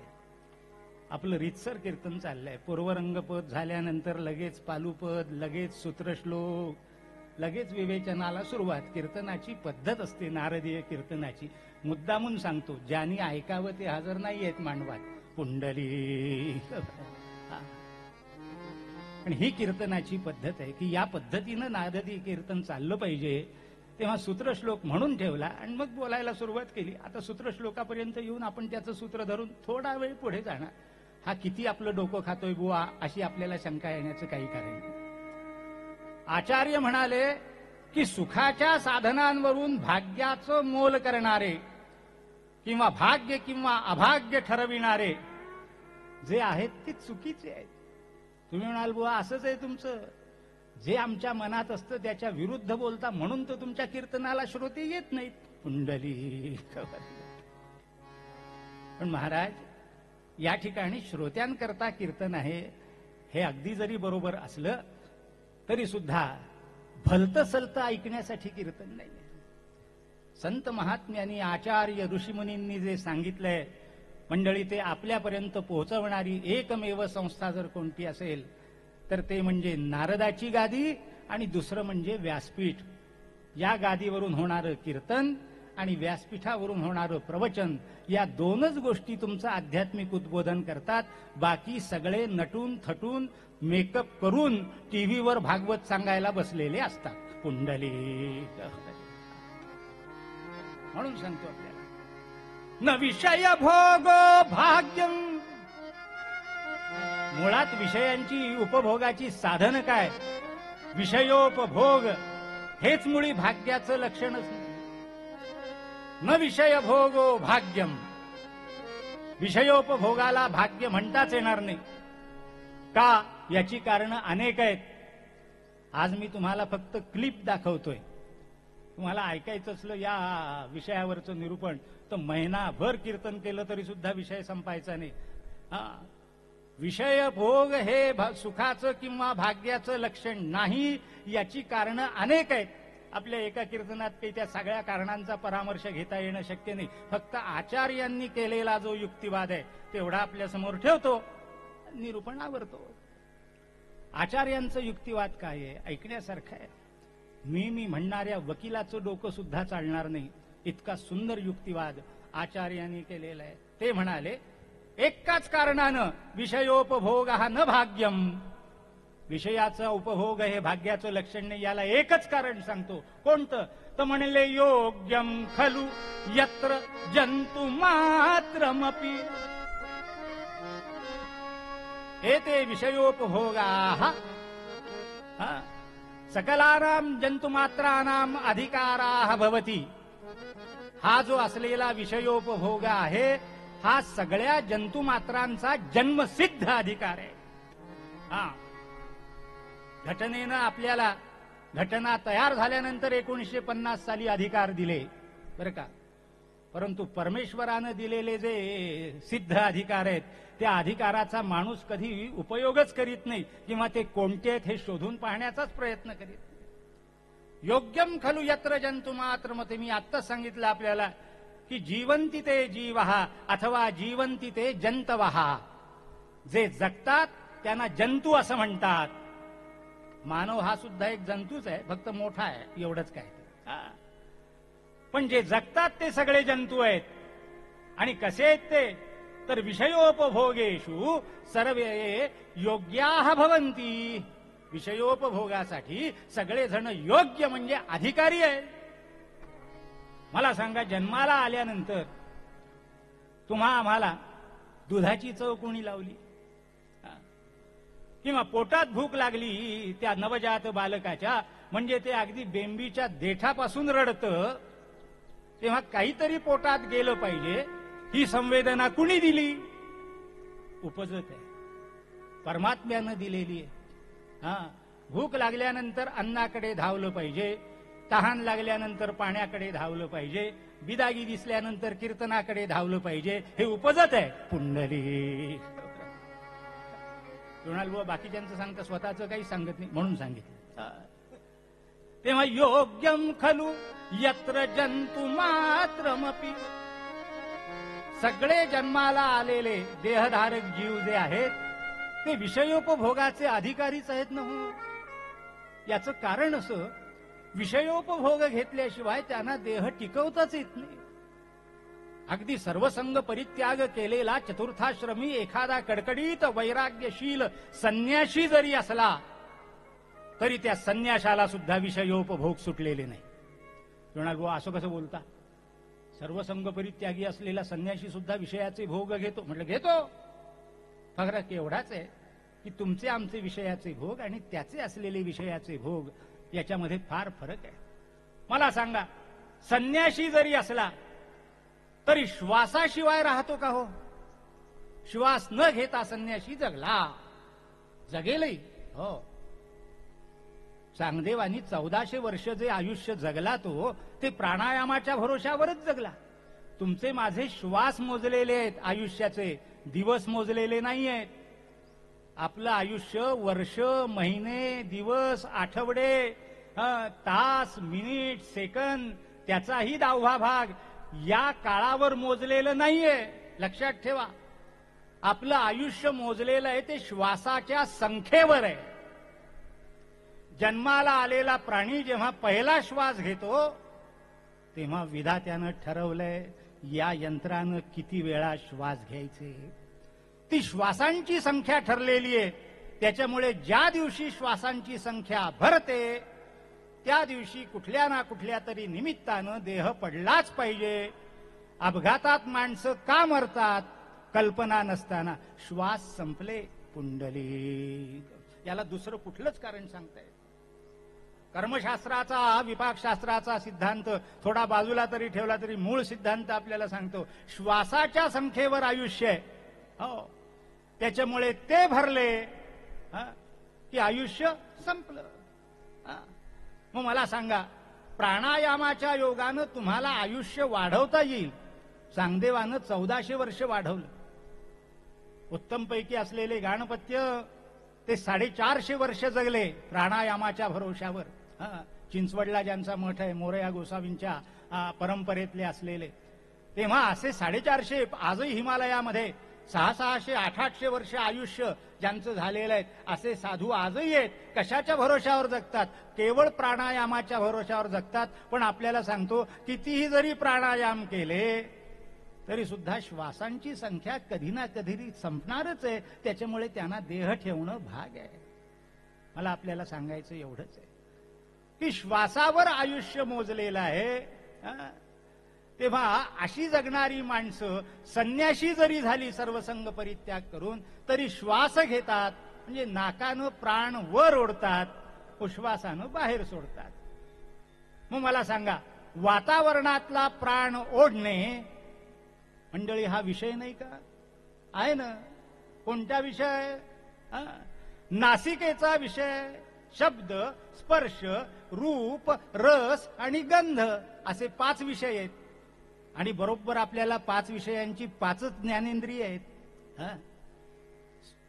आपलं रीतसर कीर्तन चाललंय. पूर्वरंगपद झाल्यानंतर लगेच पालुपद, लगेच सूत्रश्लोक, लगेच विवेचनाला सुरुवात. कीर्तनाची पद्धत असते नारदीय कीर्तनाची. मुद्दामून सांगतो, ज्यांनी ऐकावं ते हजर नाही आहेत मांडवात. पुंडली. पण ही कीर्तनाची पद्धत आहे की या पद्धतीनं नारदीय कीर्तन चाललं पाहिजे. तेव्हा सूत्रश्लोक म्हणून ठेवला आणि मग बोलायला सुरुवात केली. आता सूत्रश्लोकापर्यंत येऊन आपण त्याचं सूत्र धरून थोडा वेळ पुढे जाणार. हा किती आपलं डोकं खातोय बुवा अशी आपल्याला शंका येण्याचं काही कारण नाही. आचार्य म्हणाले की सुखाच्या साधनांवरून भाग्याचं मोल करणारे किंवा भाग्य किंवा अभाग्य ठरविणारे जे आहेत ते चुकीचे आहेत. तुम्ही म्हणाल बुवा असंच आहे तुमचं, जे आमच्या मनात असतं त्याच्या विरुद्ध बोलता म्हणून तर तुमच्या कीर्तनाला श्रोते येत नाहीत. पुंडली. पण महाराज, या ठिकाणी श्रोत्यांकरता कीर्तन आहे हे अगदी जरी बरोबर असलं तरी सुद्धा भलतं सलतं ऐकण्यासाठी कीर्तन नाही. संत महात्म्यांनी, आचार्य ऋषीमुनींनी जे सांगितलंय मंडळी, ते आपल्यापर्यंत पोहोचवणारी एकमेव संस्था जर कोणती असेल तर ते म्हणजे नारदाची गादी आणि दुसरं म्हणजे व्यासपीठ. या गादीवरून होणारं कीर्तन आणि व्यासपीठावरून होणारं प्रवचन, या दोनच गोष्टी तुमचं आध्यात्मिक उद्बोधन करतात. बाकी सगळे नटून थटून मेकअप करून टीव्हीवर भागवत सांगायला बसलेले असतात. पुंडली. म्हणून सांगतो आपल्याला, न विषय भोगो भाग्यम. मुळात विषयांची उपभोगाची साधन काय? विषयोपभोग हेच मुळी भाग्याचं लक्षणच नाही. न विषय भोगो भाग्यम. विषयोपभोगाला भाग्य म्हणताच येणार नाही. का? याची कारणं अनेक आहेत. आज मी तुम्हाला फक्त क्लिप दाखवतोय. तुम्हाला ऐकायचं असलं या विषयावरचं निरूपण तर महिनाभर कीर्तन केलं तरी सुद्धा विषय संपायचा नाही. विषय भोग हे सुखाचं किंवा भाग्याचं लक्षण नाही. याची कारणं अनेक आहेत. आपल्या एका कीर्तनात काही त्या सगळ्या कारणांचा परामर्श घेता येणं शक्य नाही. फक्त आचार्यांनी केलेला जो युक्तिवाद आहे तेवढा आपल्या समोर ठेवतो, निरूपण आवरतो. आचार्यांचं युक्तिवाद काय आहे? ऐकण्यासारखं आहे. मी म्हणणाऱ्या वकिलाचं डोकं सुद्धा चालणार नाही इतका सुंदर युक्तिवाद आचार्यांनी केलेला आहे. ते म्हणाले, एकाच कारणानं विषयोपभोग हा न भाग्यम. विषयाचा उपभोग हे भाग्याचं लक्षण नाही. याला एकच कारण सांगतो. कोणतं? तर म्हणले, योग्यम खलु यत्र जंतु मात्रमपि एते विषयोपभोगाः सकलानां जंतुमात्राणां अधिकाराः भवति. हा जो असलेला विषयोपभोग आहे हा सगळ्या जंतुमात्रांचा जन्मसिद्ध अधिकार आहे. घटनेनं आपल्याला घटना तयार झाल्यानंतर 1950 साली अधिकार दिले बरं का. परंतु परमेश्वरानं दिलेले जे सिद्ध अधिकार आहेत त्या अधिकाराचा माणूस कधी उपयोगच करीत नाही किंवा ते कोणते आहेत हे शोधून पाहण्याचाच प्रयत्न करीत नाही. योग्यम खलु यत्र जंतु मात्र मते. मी आत्ताच सांगितलं आपल्याला की जीवंती ते जीवहा अथवा जीवंती ते जंतवहा. जे जगतात त्यांना जंतू असं म्हणतात. मानव हा सुद्धा एक जंतूच आहे, फक्त मोठा आहे एवढंच काय. पण जे जगतात ते सगळे जंतू आहेत. आणि कसे आहेत ते तर विषयोपभोगेषु सर्वे योग्याः भवन्ति. विषयोपभोगासाठी सगळेजण योग्य म्हणजे अधिकारी आहेत. मला सांगा, जन्माला आल्यानंतर तुम्हा आम्हाला दुधाची चव कोणी लावली? किंवा पोटात भूक लागली त्या नवजात बालकाच्या, म्हणजे ते अगदी बेंबीच्या देठापासून रडतं, तेव्हा काहीतरी पोटात गेलं पाहिजे. ही संवेदना कुणी दिली? उपजत आहे, परमात्म्यानं दिलेली आहे. भूक लागल्यानंतर अन्नाकडे धावलं पाहिजे, तहान लागल्यानंतर पाण्याकडे धावलं पाहिजे, बिदागी दिसल्यानंतर कीर्तनाकडे धावलं पाहिजे. हे उपजत आहे. पुंडली कुणाल बुवा बाकीच्यांचं सांगता, स्वतःचं काही सांगत नाही म्हणून सांगितलं. तेव्हा योग्यम खलु यत्र जंतु मात्रमपि. सगळे जन्माला आलेले देहधारक जीव जे आहेत ते विषयोपभोगाचे अधिकारीच आहेत ना हो. याचं कारण असं, विषयोपभोग घेतल्याशिवाय त्यांना देह टिकवताच येत नाही. अगदी सर्वसंग परित्याग केलेला चतुर्थाश्रमी एखादा कडकडीत वैराग्यशील संन्याशी जरी असला तरी त्या संन्याशाला सुद्धा विषयोपभोग सुटलेले नाही. म्हणाल बुवा असं कसं बोलता? सर्वसंग परित्यागी असलेला संन्याशी सुद्धा विषयाचे भोग घेतो. म्हटलं घेतो, फरक एवढाच आहे की तुमचे आमचे विषयाचे भोग आणि त्याचे असलेले विषयाचे भोग याच्यामध्ये फार फरक आहे. मला सांगा, संन्याशी जरी असला तरी श्वासाशिवाय राहतो का हो? श्वास न घेता संन्याशी जगला, जगेलही हो. चांगदेवानी 1400 वर्ष जे आयुष्य जगला तो ते प्राणायामाच्या भरोशावरच जगला. तुमचे माझे श्वास मोजलेले आहेत, आयुष्याचे दिवस मोजलेले नाही आहेत. आपलं आयुष्य वर्ष, महिने, दिवस, आठवडे, तास, मिनिट, सेकंद, त्याचाही 10वा भाग या काळावर मोजलेलं नाहीये. लक्षात ठेवा, आपलं आयुष्य मोजलेलं आहे ते श्वासाच्या संख्येवर आहे. जन्माला आलेला प्राणी जेव्हा पहिला श्वास घेतो तेव्हा विधात्यानं ठरवलंय या यंत्रानं किती वेळा श्वास घ्यायचे. ती श्वासांची संख्या ठरलेली आहे. त्याच्यामुळे ज्या दिवशी श्वासांची संख्या भरते त्या दिवशी कुठल्या ना कुठल्या तरी निमित्तानं देह पडलाच पाहिजे. अपघातात माणसं का मरतात? कल्पना नसताना. श्वास संपले, पुंडली. याला दुसरं कुठलंच कारण सांगताय? कर्मशास्त्राचा, विपाकशास्त्राचा सिद्धांत थोडा बाजूला तरी ठेवला तरी मूळ सिद्धांत आपल्याला सांगतो श्वासाच्या संख्येवर आयुष्य आहे. हो, त्याच्यामुळे ते भरले की आयुष्य संपलं. मग मला सांगा, प्राणायामाच्या योगानं तुम्हाला आयुष्य वाढवता येईल. चांगदेवानं 1400 वर्ष वाढवलं. उत्तमपैकी असलेले गाणपत्य ते 450 वर्ष जगले प्राणायामाच्या भरोशावर. चिंचवडला ज्यांचा मठ आहे, मोरया गोसावींच्या परंपरेतले असलेले, तेव्हा असे 450 आजही हिमालयामध्ये 600, 800 वर्ष आयुष्य ज्यांचं झालेलं आहे असे साधू आजही आहेत. कशाच्या भरोशावर जगतात? केवळ प्राणायामाच्या भरोशावर जगतात. पण आपल्याला सांगतो, कितीही जरी प्राणायाम केले तरी सुद्धा श्वासांची संख्या कधी ना कधी संपणारच आहे. त्याच्यामुळे त्यांना देह ठेवणं भाग आहे. मला आपल्याला सांगायचं एवढंच आहे की श्वासावर आयुष्य मोजलेलं आहे. तेव्हा अशी जगणारी माणसं संन्याशी जरी झाली सर्वसंग परित्याग करून तरी श्वास घेतात, म्हणजे नाकानं प्राण वर ओढतात, उश्वासानं बाहेर सोडतात. मग मला सांगा, वातावरणातला प्राण ओढणे मंडळी हा विषय नाही का? आहे ना. कोणता विषय? नासिकेचा विषय. शब्द, स्पर्श, रूप, रस आणि गंध असे 5 विषय आहेत. आणि बरोबर आपल्याला 5 विषयांची 5च ज्ञानेंद्रिय आहेत.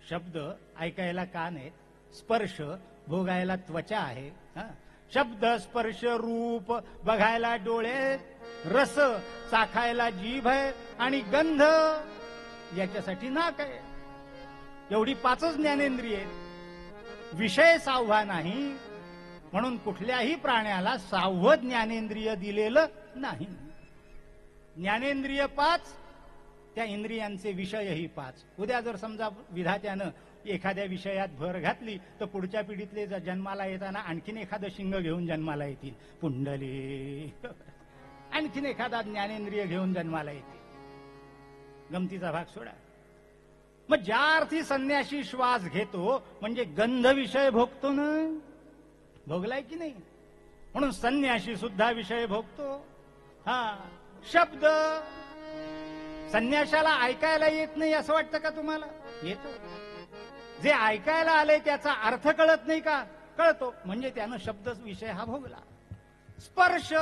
शब्द ऐकायला कान आहेत, स्पर्श भोगायला त्वचा आहे, शब्द स्पर्श रूप बघायला डोळे, रस चाखायला जीभ आहे आणि गंध याच्यासाठी नाक आहे. एवढी 5च ज्ञानेंद्रिय आहेत. विषय 6वा नाही, म्हणून कुठल्याही प्राण्याला 6वं ज्ञानेंद्रिय दिलेलं नाही. ज्ञानेंद्रिय 5, त्या इंद्रियांचे विषयही 5. उद्या जर समजा विधात्यानं एखाद्या विषयात भर घातली तर पुढच्या पिढीतले जन्माला येताना आणखीन एखादं शिंग घेऊन जन्माला येतील. पुंडली आणखीन एखादा ज्ञानेंद्रिय घेऊन जन्माला येतील. गमतीचा भाग सोडा. मग ज्या अर्थी संन्यासी श्वास घेतो म्हणजे गंध विषय भोगतो ना, भोगलाय की नाही. म्हणून संन्यासी सुद्धा विषय भोगतो. शब्द संन्याशाला ऐकायला येत नाही असं वाटतं का तुम्हाला? येतो. जे ऐकायला आले त्याचा अर्थ कळत नाही का? कळतो. म्हणजे त्यानं शब्द विषय हा भोगला. स्पर्श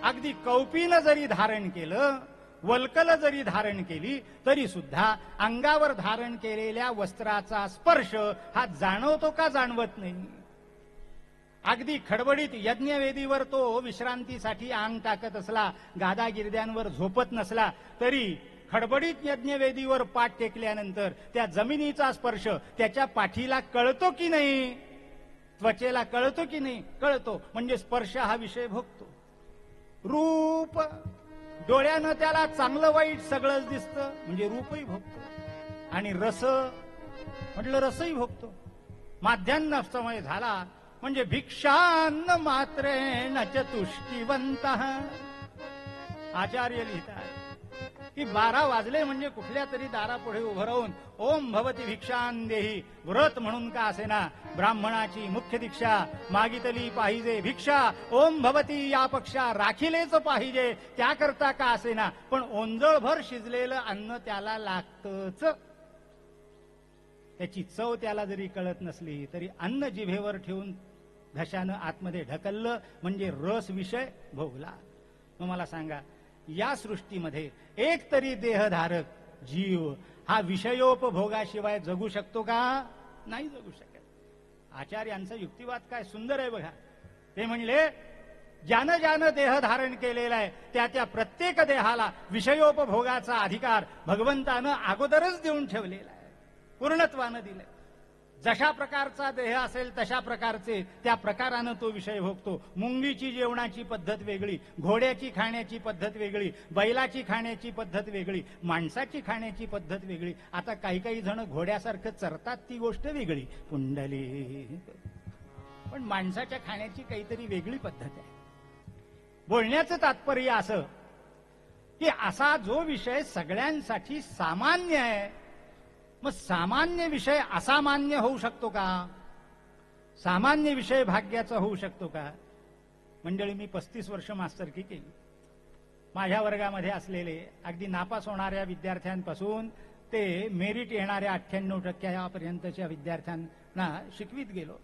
अगदी कौपीनं जरी धारण केलं, वल्कल जरी धारण केली तरी सुद्धा अंगावर धारण केलेल्या वस्त्राचा स्पर्श हा जाणवतो का? जाणवत नाही. अगदी खडबडीत यज्ञवेदीवर तो विश्रांतीसाठी अंग टाकत असला, गादा गिरद्यांवर झोपत नसला तरी खडबडीत यज्ञवेदीवर पाठ टेकल्यानंतर त्या जमिनीचा स्पर्श त्याच्या पाठीला कळतो की नाही? त्वचेला कळतो की नाही? कळतो. म्हणजे स्पर्श हा विषय भोगतो. रूप डोळ्यानं त्याला चांगलं वाईट सगळंच दिसतं म्हणजे रूपही भोगतो. आणि रस म्हटलं रसही भोगतो. माध्यान्ह समय झाला म्हणजे भिक्षान्न मात्रेण चतुष्टिवंत. आचार्य लिहितात की 12 वाजले म्हणजे कुठल्या तरी दारापुढे उभं राहून ओम भवती भिक्षान देही, व्रत म्हणून का असेना ब्राह्मणाची मुख्य दीक्षा मागितली पाहिजे भिक्षा, ओम भवती या पक्षा राखिलेच पाहिजे त्याकरता का असेना, पण ओंजळभर शिजलेलं अन्न त्याला लागतच. त्याची चव त्याला जरी कळत नसली तरी अन्न जिभेवर ठेवून घशानं आतमध्ये ढकललं म्हणजे रस विषय भोगला. मग मला सांगा, या सृष्टीमध्ये एक तरी देहधारक जीव हा विषयोपभोगाशिवाय जगू शकतो का? नाही जगू शकत. आचार्यांचा युक्तिवाद काय सुंदर आहे बघा. ते म्हणले, ज्यानं ज्यानं देह धारण केलेला आहे त्या त्या प्रत्येक देहाला विषयोपभोगाचा अधिकार भगवंतानं अगोदरच देऊन ठेवलेला आहे, पूर्णत्वानं दिलंय. जशा प्रकारचा देह असेल तशा प्रकारचे त्या प्रकारानं तो विषय भोगतो. मुंगीची जेवणाची पद्धत वेगळी, घोड्याची खाण्याची पद्धत वेगळी, बैलाची खाण्याची पद्धत वेगळी, माणसाची खाण्याची पद्धत वेगळी. आता काही काही जण घोड्यासारखं चरतात ती गोष्ट वेगळी, पुंडली. पण माणसाच्या खाण्याची काहीतरी वेगळी पद्धत आहे. बोलण्याचं तात्पर्य असं की असा जो विषय सगळ्यांसाठी सामान्य आहे, मग सामान्य विषय असामान्य होऊ शकतो का? सामान्य विषय भाग्याचा होऊ शकतो का? मंडळी, मी 35 वर्ष मास्टरकी केली. माझ्या वर्गामध्ये असलेले अगदी नापास होणाऱ्या विद्यार्थ्यांपासून ते मेरिट येणाऱ्या 98% पर्यंतच्या विद्यार्थ्यांना शिकवीत गेलो.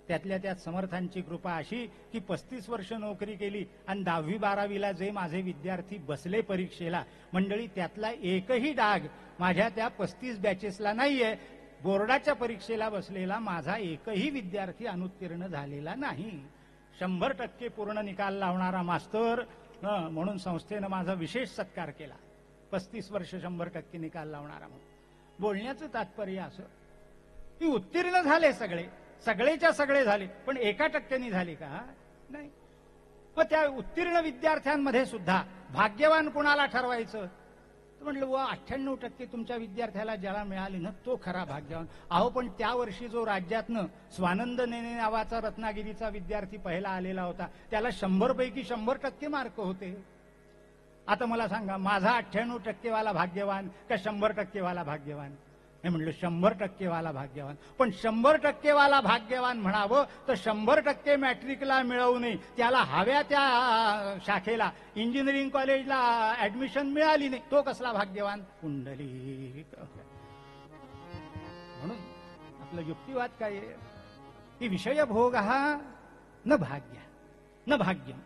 त्यातल्या त्यात समर्थांची कृपा अशी की 35 वर्ष नोकरी केली आणि 10वी 12वीला जे माझे विद्यार्थी बसले परीक्षेला, मंडळी त्यातला एकही डाग माझ्या त्या 35 बॅचेसला नाहीये. बोर्डाच्या परीक्षेला बसलेला माझा एकही विद्यार्थी अनुत्तीर्ण झालेला नाही. 100% पूर्ण निकाल लावणारा मास्तर म्हणून संस्थेनं माझा विशेष सत्कार केला. 35 वर्ष 100% निकाल लावणारा म्हणून. बोलण्याचं तात्पर्य असं की उत्तीर्ण झाले सगळेच्या सगळे झाले, पण 1% झाले का? नाही. मग त्या उत्तीर्ण विद्यार्थ्यांमध्ये सुद्धा भाग्यवान कुणाला ठरवायचं? म्हटलं 98% तुमच्या विद्यार्थ्याला ज्याला मिळाले ना तो खरा भाग्यवान. अहो, पण त्या वर्षी जो राज्यातनं स्वानंद नेने नावाचा रत्नागिरीचा विद्यार्थी पहिला आलेला होता त्याला 100 पैकी 100% मार्क होते. आता मला सांगा, माझा 98% वाला भाग्यवान का 100% वाला भाग्यवान? मी म्हटलं 100% वाला भाग्यवान. पण 100% वाला भाग्यवान म्हणावं तर 100% मॅट्रिकला मिळवू नये, त्याला हव्या त्या शाखेला इंजिनिअरिंग कॉलेजला ऍडमिशन मिळाली नाही, तो कसला भाग्यवान? कुंडली. म्हणून आपलं युक्तिवाद काय आहे की विषयभोग हा न भाग्यम.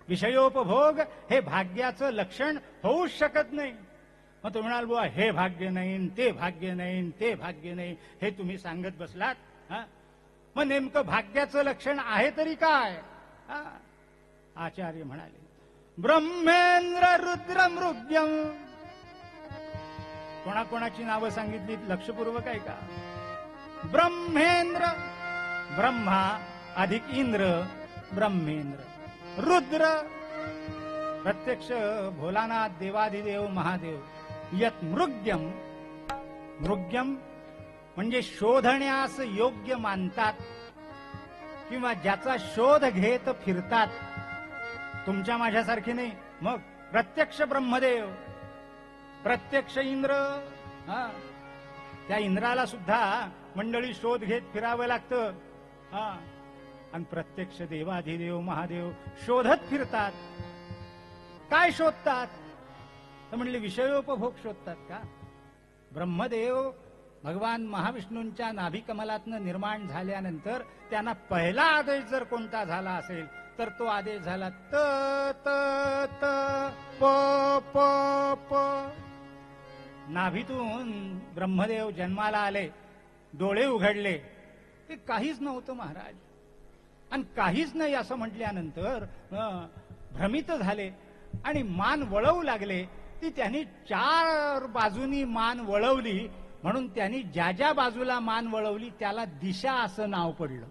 विषयोपभोग हे भाग्याचं लक्षण होऊच शकत नाही. मग तुम्ही म्हणाल, बुवा हे भाग्य नाही, ते भाग्य नाही, ते भाग्य नाही, हे तुम्ही सांगत बसलात. मग नेमकं भाग्याचं लक्षण आहे तरी काय? आचार्य म्हणाले ब्रह्मेंद्र रुद्र मृग्यम. कोणाकोणाची नावं सांगितली लक्षपूर्वक आहे का? ब्रह्मेंद्र, ब्रह्मा अधिक इंद्र, ब्रह्मेंद्र. रुद्र प्रत्यक्ष भोलानाथ देवाधिदेव महादेव. यत मृग्यम, मृग्यम म्हणजे शोधण्यास योग्य मानतात किंवा ज्याचा शोध घेत फिरतात. तुमच्या माझ्यासारखी नाही. मग प्रत्यक्ष ब्रह्मदेव, प्रत्यक्ष इंद्र. त्या इंद्राला सुद्धा मंडळी शोध घेत फिरावं लागतं. आणि प्रत्यक्ष देवाधिदेव महादेव शोधत फिरतात. काय शोधतात? तर म्हणले विषयोपभोग शोधतात का? ब्रह्मदेव भगवान महाविष्णूंच्या नाभिकमलातनं निर्माण झाल्यानंतर त्यांना पहिला आदेश जर कोणता झाला असेल तर तो आदेश झाला त त त प प प. नाभीतून ब्रह्मदेव जन्माला आले, डोळे उघडले, ते काहीच नव्हतं महाराज. आणि काहीच नाही असं म्हटल्यानंतर भ्रमित झाले आणि मान वळवू लागले. ती त्यांनी 4 बाजूनी मान वळवली म्हणून त्यांनी ज्या ज्या बाजूला मान वळवली त्याला दिशा असं नाव पडलं.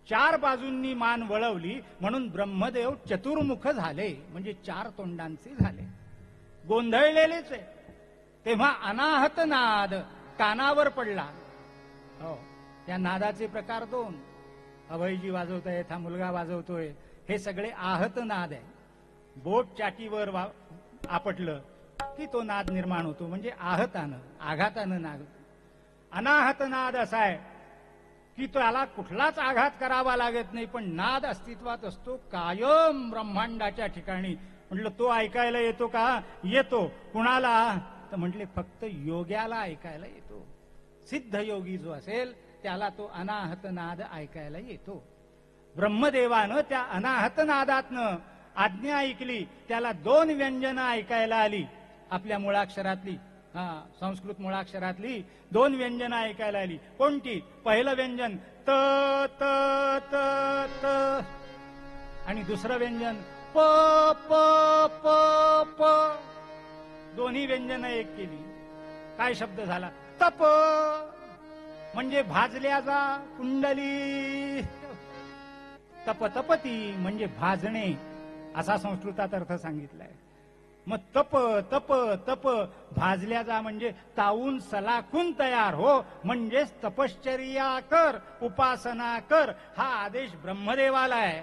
4 बाजूंनी मान वळवली म्हणून ब्रह्मदेव चतुर्मुख झाले, म्हणजे 4 तोंडांचे झाले. गोंधळलेलेच आहे. तेव्हा अनाहत नाद कानावर पडला. हो, त्या नादाचे प्रकार 2. अभयजी वाजवतायत, हा मुलगा वाजवतोय, हे सगळे आहत नाद आहे. बोट चाटीवर आपटलं की तो नाद निर्माण होतो, म्हणजे आहतानं, आघातानं नाद. अनाहत नाद असा आहे की त्याला कुठलाच आघात करावा लागत नाही, पण नाद अस्तित्वात असतो कायम ब्रह्मांडाच्या ठिकाणी. म्हटलं तो ऐकायला येतो का? येतो. कुणाला? तर म्हटले फक्त योग्याला ऐकायला येतो. सिद्ध योगी जो असेल त्याला तो अनाहत नाद ऐकायला येतो. ब्रह्मदेवानं त्या अनाहत नादातनं आज्ञा ऐकली, त्याला 2 व्यंजनं ऐकायला आली. आपल्या मुळाक्षरातली, संस्कृत मुळाक्षरातली 2 व्यंजनं ऐकायला आली. कोणती? पहिलं व्यंजन त त त त आणि दुसरं व्यंजन प प प प. दोन्ही व्यंजनं एक केली. काय शब्द झाला? तप. म्हणजे भाजल्याचा कुंडली. तप तपती म्हणजे भाजणे असा संस्कृतात अर्थ सांगितलाय. मग तप तप तप भाजल्याचा म्हणजे तावून सलाखून तयार हो, म्हणजेच तपश्चर्या कर, उपासना कर, हा आदेश ब्रह्मदेवाला आहे.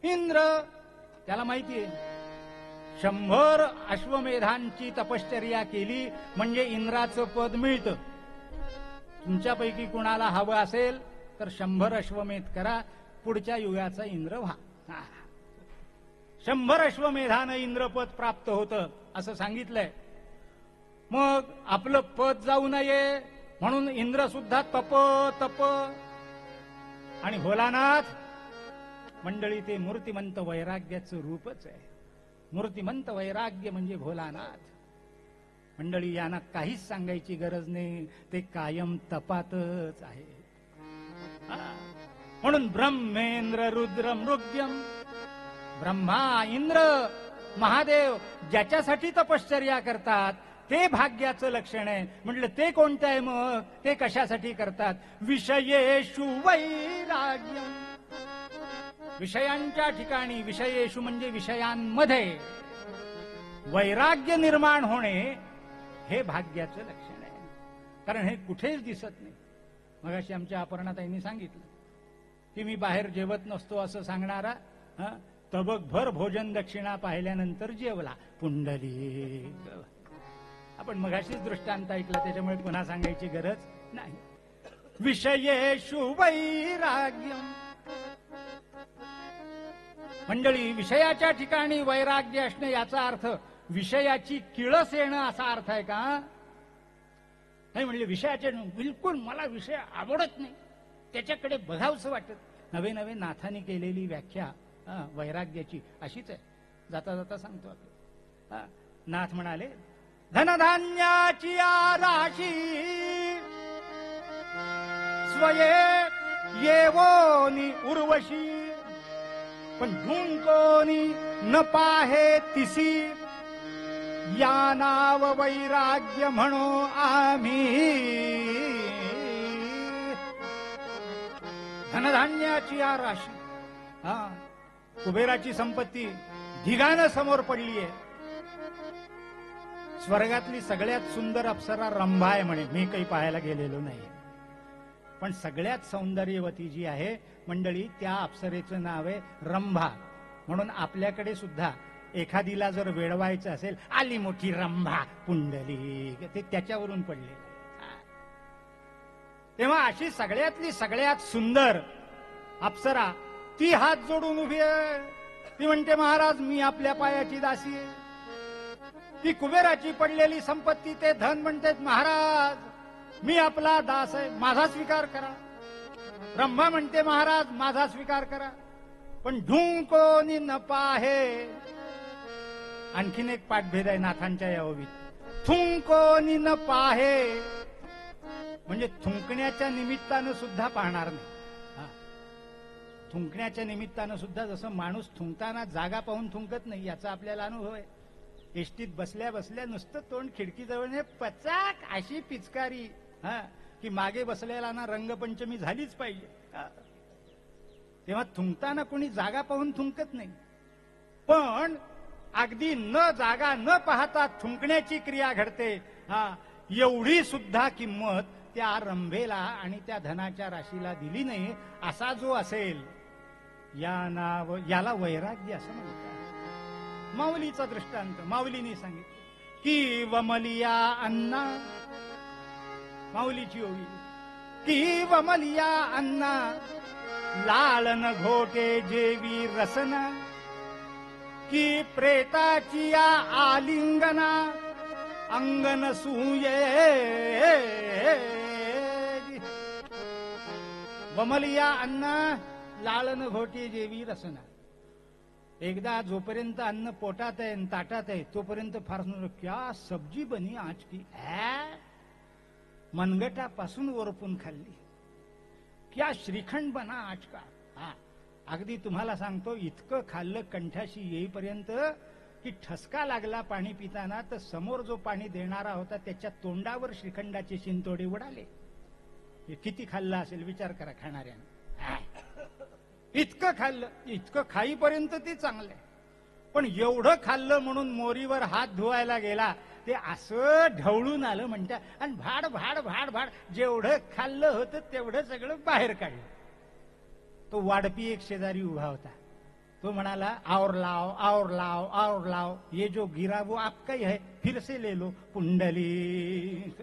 इंद्र त्याला माहितीये 100 अश्वमेधांची तपश्चर्या केली म्हणजे इंद्राचं पद मिळतं. तुमच्यापैकी कुणाला हवं असेल तर 100 अश्वमेध करा, पुढच्या युगाचा इंद्र व्हा. 100 अश्वमेधानं इंद्रपद प्राप्त होतं असं सांगितलंय. मग आपलं पद जाऊ नये म्हणून इंद्र सुद्धा तप तप. आणि भोलानाथ मंडळी ते मूर्तिमंत वैराग्याचं रूपच आहे. मूर्तिमंत वैराग्य म्हणजे भोलानाथ. मंडळी यांना काहीच सांगायची गरज नाही, ते कायम तपातच आहे. म्हणून ब्रह्मेंद्र रुद्र मृग्यम. ब्रह्मा इंद्र महादेव ज्याच्यासाठी तपश्चर्या करतात ते भाग्याचं लक्षण आहे. म्हटलं ते कोणतं आहे? मग ते कशासाठी करतात? विषयेषु वैराग्यम. विषयांच्या ठिकाणी, विषयेषु म्हणजे विषयांमध्ये वैराग्य निर्माण होणे हे भाग्याचं लक्षण आहे. कारण हे कुठेच दिसत नाही. मगाशी आमच्या अपर्णाताईंनी सांगितलं की मी बाहेर जेवत नसतो असं सांगणारा तबकभर भोजन दक्षिणा पाहिल्यानंतर जेवला. पुंडली. आपण मगाशीच दृष्टांत ऐकला, त्याच्यामुळे पुन्हा सांगायची गरज नाही. विषयेषु वैराग्यम. मंडळी विषयाच्या ठिकाणी वैराग्य असणे याचा अर्थ विषयाची किळस येणं असा अर्थ आहे का? नाही. म्हणले विषयाचे बिलकुल मला विषय आवडत नाही, त्याच्याकडे बघावंसं वाटत. नवे नवे नाथांनी केलेली व्याख्या वैराग्याची अशीच आहे. जाता जाता सांगतो आपलं. नाथ म्हणाले धनधान्याची राशी स्वये येवोनी उर्वशी, पण ढुंकोनी न पाहे तिसी, या नाव वैराग्य म्हणो आम्ही. धनधान्याची या राशी, कुबेराची संपत्ती ढिगानं समोर पडली आहे. स्वर्गातली सगळ्यात सुंदर अप्सरा रंभा आहे म्हणे. मी काही पाहायला गेलेलो नाही, पण सगळ्यात सौंदर्यवती जी आहे मंडळी, त्या अप्सरेचं नाव आहे रंभा. म्हणून आपल्याकडे सुद्धा एखादीला जर वेडवायचं असेल, आली मोठी रंभा पुंडली, ते त्याच्यावरून पडले. तेव्हा अशी सगळ्यातली सगळ्यात सुंदर अप्सरा ती हात जोडून उभी आहे. ती म्हणते, महाराज मी आपल्या पायाची दासी आहे. ती कुबेराची पडलेली संपत्ती, ते धन म्हणतात, महाराज मी आपला दास आहे, माझा स्वीकार करा. रंभा म्हणते, महाराज माझा स्वीकार करा, पण ढुंकोनी न पाहे. आणखीन एक पाठभेद आहे नाथांच्या या ओवीत. थुंकोनी न पाहे म्हणजे थुंकण्याच्या निमित्तानं सुद्धा पाहणार नाही. थुंकण्याच्या निमित्तानं सुद्धा जसं माणूस थुंकताना जागा पाहून थुंकत नाही, याचा आपल्याला अनुभव आहे. एसटीत बसल्या बसल्या नुसतं तोंड खिडकीजवळ पचाक अशी पिचकारी, की मागे बसलेला ना रंगपंचमी झालीच पाहिजे. तेव्हा थुंकताना कोणी जागा पाहून थुंकत नाही, पण अगदी न जागा न पाहता थुंकण्याची क्रिया घडते. एवढी सुद्धा किंमत त्या रंभेला आणि त्या धनाच्या राशीला दिली नाही. असा जो असेल याला वैराग्य असं म्हणतात. माऊलीचा दृष्टांत माऊलीने सांगितलं की वमलिया अन्ना, माऊलीची ओवी, की वमलिया अन्ना लाळन घोटे जेवी रसना, की प्रेताची या आलिंगना अंगन सूये. वमलिया अन्ना लाळन घोटे जेवी रसना. एकदा जोपर्यंत अन्न पोटात आहे ताटात आहे तोपर्यंत फार क्या सब्जी बनी आज की, मनगटापासून वरपून खाल्ली. क्या श्रीखंड बना आज का. अगदी तुम्हाला सांगतो, इतकं खाल्लं कंठाशी येईपर्यंत की ठसका लागला पाणी पिताना, तर समोर जो पाणी देणारा होता त्याच्या तोंडावर श्रीखंडाचे शिंतोडे उडाले. हे किती खाल्लं असेल विचार करा खाणाऱ्यानं. इतकं खाल्लं, इतकं खाईपर्यंत ते चांगलं, पण एवढं खाल्लं म्हणून मोरीवर हात धुवायला गेला, ते असं ढवळून आलं म्हणतात, आणि भाड भाड भाड भाड जेवढं खाल्लं होतं तेवढं सगळं बाहेर काढलं. तो वाडपी एक शेजारी उभा होता. तो म्हणाला, और लाओ और लाओ और लाओ, ये जो गिरा वो आपका ही है, फिर से ले लो पुंडली.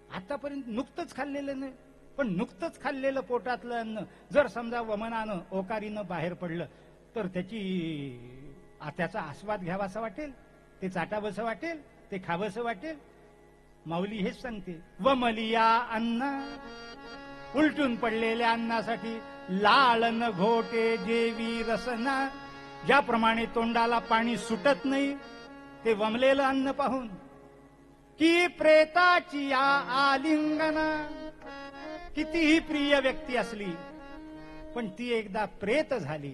आतापर्यंत नुकतंच खाल्लेलं नाही, पण नुकतंच खाल्लेलं पोटातलं अन्न जर समजा वमनानं ओकारीनं बाहेर पडलं तर त्याचा आस्वाद घ्यावासा वाटेल, ते चाटावंसं वाटेल, ते खावंसं वाटेल. माऊली हेच सांगते, वमलिया अन्न, उलटून पडलेल्या अन्नासाठी लाळन घोटे जेवी रसना. ज्याप्रमाणे तोंडाला पाणी सुटत नाही ते वमलेलं अन्न पाहून, की प्रेताची या आलिंगना. कितीही प्रिय व्यक्ती असली पण ती एकदा प्रेत झाली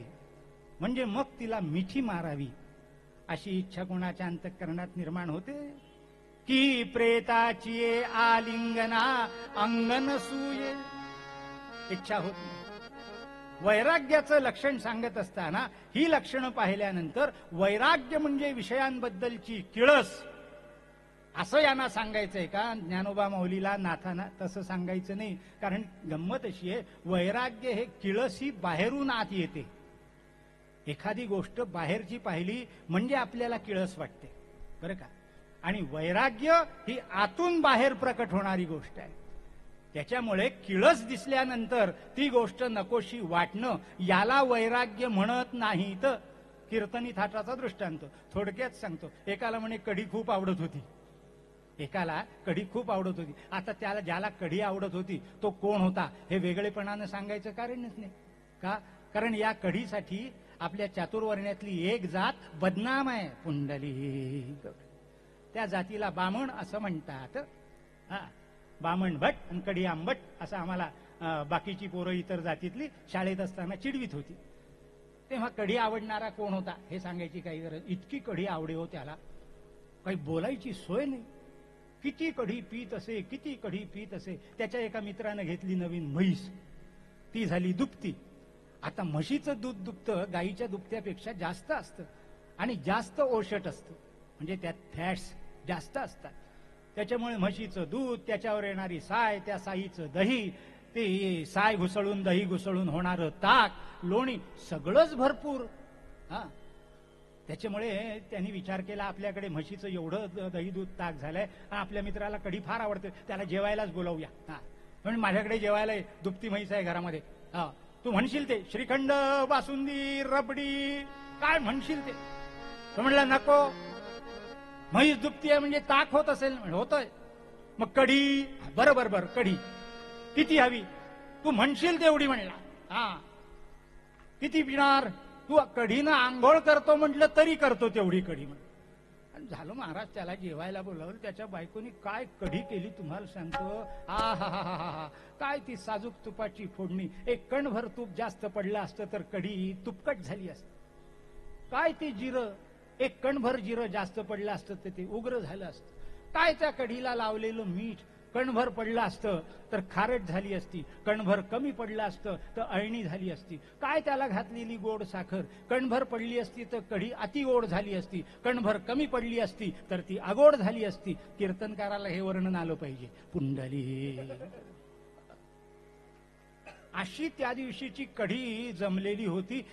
म्हणजे मग तिला मिठी मारावी अशी इच्छा कोणाच्या अंतःकरणात निर्माण होते. की प्रेताची आलिंगना अंगन सूये, इच्छा होत नाही. वैराग्याचं लक्षण सांगत असताना ही लक्षणं पाहिल्यानंतर वैराग्य म्हणजे विषयांबद्दलची किळस असं यांना सांगायचंय का? ज्ञानोबा माऊलीला नाथांना तसं सांगायचं नाही. कारण गंमत अशी आहे, वैराग्य हे किळस ही बाहेरून आत येते. एखादी गोष्ट बाहेरची पाहिली म्हणजे आपल्याला किळस वाटते, बरं का. आणि वैराग्य ही आतून बाहेर प्रकट होणारी गोष्ट आहे. त्याच्यामुळे किळस दिसल्यानंतर ती गोष्ट नकोशी वाटणं याला वैराग्य म्हणत नाही. तर कीर्तनी थाटाचा दृष्टांत थोडक्यात सांगतो. एकाला म्हणे कढी खूप आवडत होती, एकाला कढी खूप आवडत होती. आता त्याला ज्याला कढी आवडत होती तो कोण होता हे वेगळेपणानं सांगायचं कारणच नाही का. कारण या कढीसाठी आपल्या चातुर्वर्ण्यातली एक जात बदनाम आहे, पुंडली. त्या जातीला बामण असं म्हणतात. बामण भट आणि कढी आंबट असं आम्हाला बाकीची पोरं इतर जातीतली शाळेत असताना चिडवीत होती. तेव्हा कढी आवडणारा कोण होता हे सांगायची काही गरज. इतकी कढी आवडे हो त्याला, काही बोलायची सोय नाही. किती कढी पीत असे, किती कढी पीत असे. त्याच्या एका मित्रानं घेतली नवीन म्हैस, ती झाली दुभती. आता म्हशीचं दूध दुभतं गाईच्या दुभत्यापेक्षा जास्त असतं आणि जास्त ओशट असतं, म्हणजे त्यात फॅट्स जास्त असतात. त्याच्यामुळे म्हशीचं दूध, त्याच्यावर येणारी साय, त्या साईचं दही, ते साय घुसळून दही घुसळून होणारं ताक, लोणी, सगळंच भरपूर. हा, त्याच्यामुळे त्यांनी विचार केला आपल्याकडे म्हशीचं एवढं दही दूध ताक झालंय, आपल्या मित्राला कढी फार आवडते, त्याला जेवायलाच बोलावूया. हा, म्हणून माझ्याकडे जेवायला दुभती म्हैस आहे घरामध्ये. हा, तू म्हणशील ते श्रीखंड, बासुंदी, रबडी, काय म्हणशील ते. तो म्हणला नको, म्हैस दुभती आहे म्हणजे ताक होत असेल. होतोय. मग कढी, बरोबर बर, कढी किती हवी, तू म्हणशील तेवढी. म्हणला हा, किती पिणार तू. कढीनं आंघोळ करतो म्हटलं तरी करतो तेवढी कढी. म्हण झालं. महाराज त्याला जेवायला बोलावलं. त्याच्या बायकोनी काय कढी केली तुम्हाला सांगतो. हा हा हा हा हा, काय ती साजूक तुपाची फोडणी. एक कणभर तूप जास्त पडलं असतं तर कढी तुपकट झाली असती. काय ती जिरं, एक कणभर जिरं जास्त पडलं असतं तर ते उग्र झालं असतं. काय त्या कढीला लावलेलं मीठ, कणभर पडलं असतं तर खारट झाली असती, कणभर कमी पडलं असतं तर अळणी झाली असती. काय त्याला घातलेली गोड साखर, कणभर पडली असती तर कढी अति गोड झाली असती, कणभर कमी पडली असती तर ती अगोड झाली असती. कीर्तनकाराला हे वर्णन आलं पाहिजे. पुंडली अशी त्या दिवशीची कढी जमलेली होती.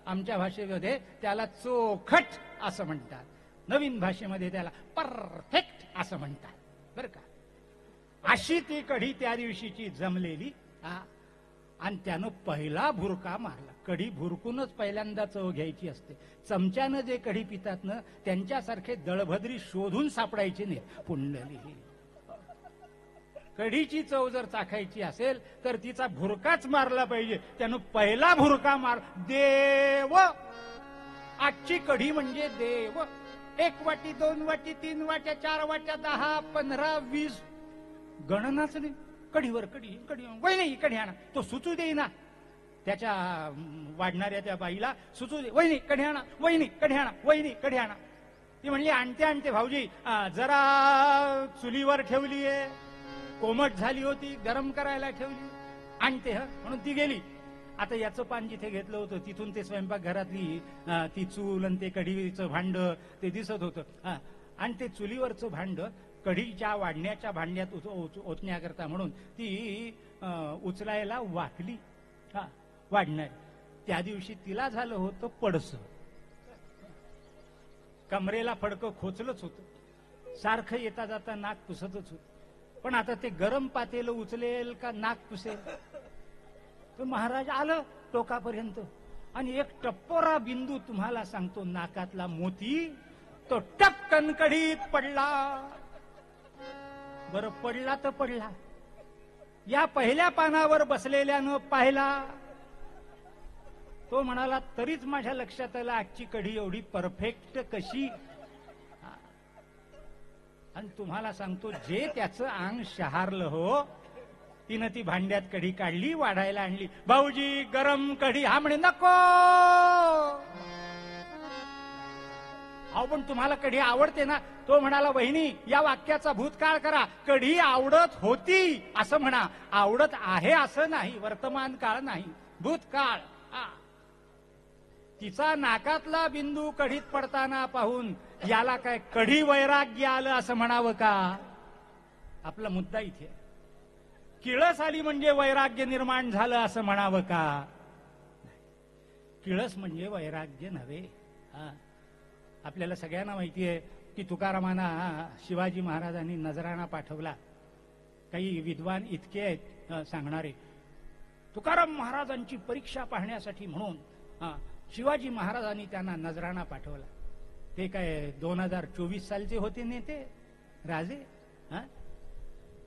आमच्या भाषेमध्ये त्याला चोखट असं म्हणतात, नवीन भाषेमध्ये त्याला परफेक्ट असं म्हणतात बरं का. अशी ती कढी त्या दिवशीची जमलेली. आणि त्यानं पहिला भुरका मारला. कढी भुरकूनच पहिल्यांदा चव घ्यायची असते. चमच्यानं जे कढी पितात ना त्यांच्यासारखे दळभद्री शोधून सापडायचे नाही. पुंडली कढीची चव जर चाखायची असेल तर तिचा भुरकाच मारला पाहिजे. त्यानं पहिला भुरका मार. देव, आजची कढी म्हणजे देव. 1 वाटी, 2 वाटी, 3 वाट्या, 4 वाट्या, 10, 15, 20 गणनाच नाही. कढीवर कढी, कढी, वय नाही कढी आणा. तो सुचू देईना त्याच्या वाढणाऱ्या त्या बाईला, सुचू दे. वहिनी कढी आणा, वहिनी कढी आणा, वहिनी कढी आणा. ती म्हणली आणते आणते भाऊजी, जरा चुलीवर ठेवलीये, कोमट झाली होती, गरम करायला ठेवली, आणते ह म्हणून ती गेली. आता याचं पान जिथे घेतलं होतं तिथून ते स्वयंपाकघरातली ती चूल आणि ते कढीचं भांड ते दिसत होतं. आणि ते चुलीवरचं भांड कढीच्या वाढण्याच्या भांड्यात ओतण्याकरता म्हणून ती उचलायला वाकली. वाढणार. त्या दिवशी तिला झालं होतं पडसं. कमरेला फडकं खोचलंच होतं. सारखं येता जाता नाक पुसतच होत. पण आता ते गरम पातेलं उचलेल का नाक पुसेल. तर महाराज आलं टोकापर्यंत आणि एक टप्पोरा बिंदू तुम्हाला सांगतो नाकातला मोती तो टपकन कढीत पडला. बरं पडला तर पडला. या पहिल्या पानावर बसलेल्यानं पाहिला. तो म्हणाला तरीच माझ्या लक्षात आलं आजची कढी एवढी परफेक्ट कशी. आणि तुम्हाला सांगतो जे त्याचं अंग शहारलं हो, तिनं ती भांड्यात कढी काढली, वाढायला आणली. भाऊजी गरम कढी. हा म्हणे नको. अहो पण तुम्हाला कढी आवडते ना. तो म्हणाला वहिनी या वाक्याचा भूतकाळ करा. कढी आवडत होती असं म्हणा, आवडत आहे असं नाही. वर्तमान काळ नाही, भूतकाळ. तिचा नाकातला बिंदू कढीत पडताना पाहून याला काय कढी वैराग्य आलं असं म्हणावं का. आपला मुद्दा इथे किळस आली म्हणजे वैराग्य निर्माण झालं असं म्हणावं का. किळस म्हणजे वैराग्य नव्हे. आपल्याला सगळ्यांना माहिती आहे की तुकारामांना शिवाजी महाराजांनी नजराणा पाठवला. काही विद्वान इतके आहेत सांगणारे, तुकाराम महाराजांची परीक्षा पाहण्यासाठी म्हणून शिवाजी महाराजांनी त्यांना नजराणा पाठवला. ते काय 2024 सालचे होते नेते राजे.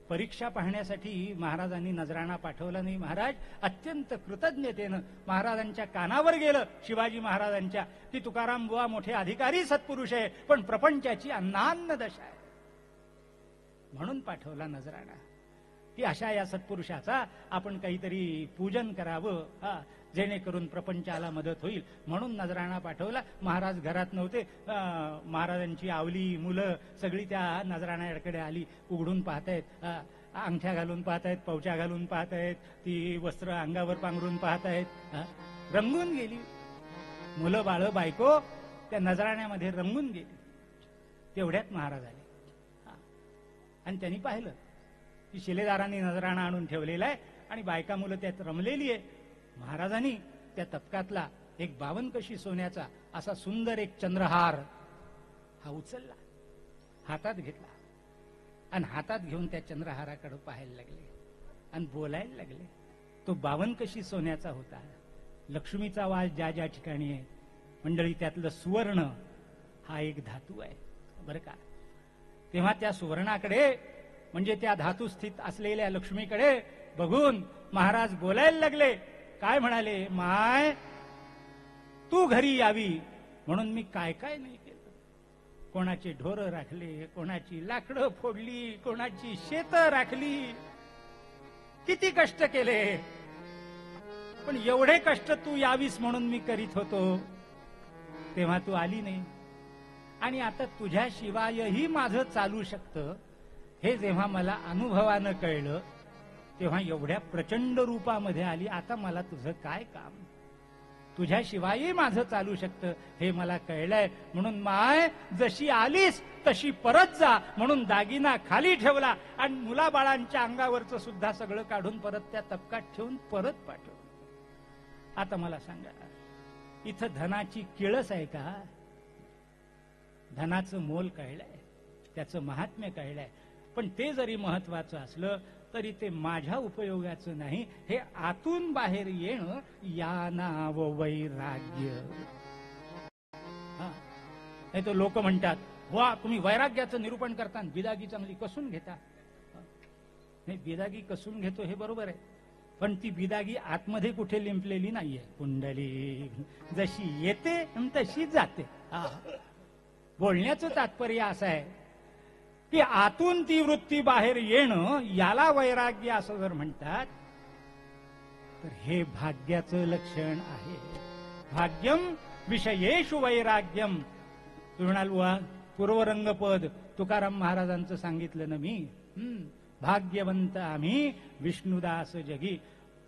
परीक्षा पाहण्यासाठी महाराजांनी नजराणा पाठवला नाही. महाराज अत्यंत कृतज्ञतेनं महाराजांच्या कानावर गेलं. शिवाजी महाराजांच्या की तुकाराम बुवा मोठे अधिकारी सत्पुरुष आहे, पण प्रपंचाची अन्नान्न दशा आहे म्हणून पाठवला नजराणा. की अशा या सत्पुरुषाचा आपण काहीतरी पूजन करावं, जेणेकरून प्रपंचाला मदत होईल. म्हणून नजराणा पाठवला. महाराज घरात नव्हते. महाराजांची आवली मुलं सगळी त्या नजराण्याकडे आली. उघडून पाहतायत, अंगठ्या घालून पाहतायत, पौच्या घालून पाहतायत, ती वस्त्र अंगावर पांघरून पाहतायत. रंगून गेली मुलं बाळ बायको त्या नजराण्यामध्ये रंगून गेली. तेवढ्यात महाराज आले आणि त्यांनी पाहिलं की शिलेदारांनी नजराणा आणून ठेवलेला आहे आणि बायका मुलं त्यात रमलेली आहे. महाराजांनी त्या तपकातला एक 52 कशी सोन्याचा असा सुंदर एक चंद्रहार हा उचलला, हातात घेतला आणि हातात घेऊन त्या चंद्रहाराकडे पाहायला लागले आणि बोलायला लागले. तो 52 कशी सोन्याचा होता. लक्ष्मीचा वास ज्या ज्या ठिकाणी आहे मंडळी, त्यातलं सुवर्ण हा एक धातू आहे बरं का. तेव्हा त्या सुवर्णाकडे म्हणजे त्या धातू स्थित असलेल्या लक्ष्मीकडे बघून महाराज बोलायला लागले. काय म्हणाले, माय तू घरी यावी म्हणून मी काय काय नाही केलं. कोणाचे ढोरं राखले, कोणाची लाकडं फोडली, कोणाची शेतं राखली, किती कष्ट केले. पण एवढे कष्ट तू यावीस म्हणून मी करीत होतो, तेव्हा तू आली नाही. आणि आता तुझ्याशिवायही माझं चालू शकतं हे जेव्हा मला अनुभवानं कळलं, तेव्हा एवढ्या प्रचंड रूपामध्ये आली. आता मला तुझं काय काम, तुझ्याशिवायही माझं चालू शकतं हे मला कळलंय. म्हणून माय जशी आलीस तशी परत जा म्हणून दागिना खाली ठेवला आणि मुलाबाळांच्या अंगावरचं सुद्धा सगळं काढून परत त्या तपकात ठेवून परत पाठवलं. आता मला सांगा, इथं धनाची किळस आहे का? धनाचं मोल कळलंय, त्याचं महात्म्य कळलंय. पण ते जरी महत्वाचं असलं तरी ते माझ्या उपयोगाचं नाही. हे आतून बाहेर येणं या नाव वैराग्य. नाही तर लोक म्हणतात, वा तुम्ही वैराग्याचं निरूपण करता, बिदागी चांगली कसून घेता. नाही, बिदागी कसून घेतो हे बरोबर आहे, पण ती बिदागी आतमध्ये कुठे लिंपलेली नाहीये. कुंडली जशी येते तशी जाते. बोलण्याचं तात्पर्य असं आहे की आतून ती वृत्ती बाहेर येणं याला वैराग्य असं जर म्हणतात तर हे भाग्याचं लक्षण आहे. भाग्यम विषयेषु वैराग्यम. तुम्ही म्हणाल वा पूर्वरंगपद तुकाराम महाराजांचं सांगितलं ना मी, भाग्यवंत आम्ही विष्णुदास जगी.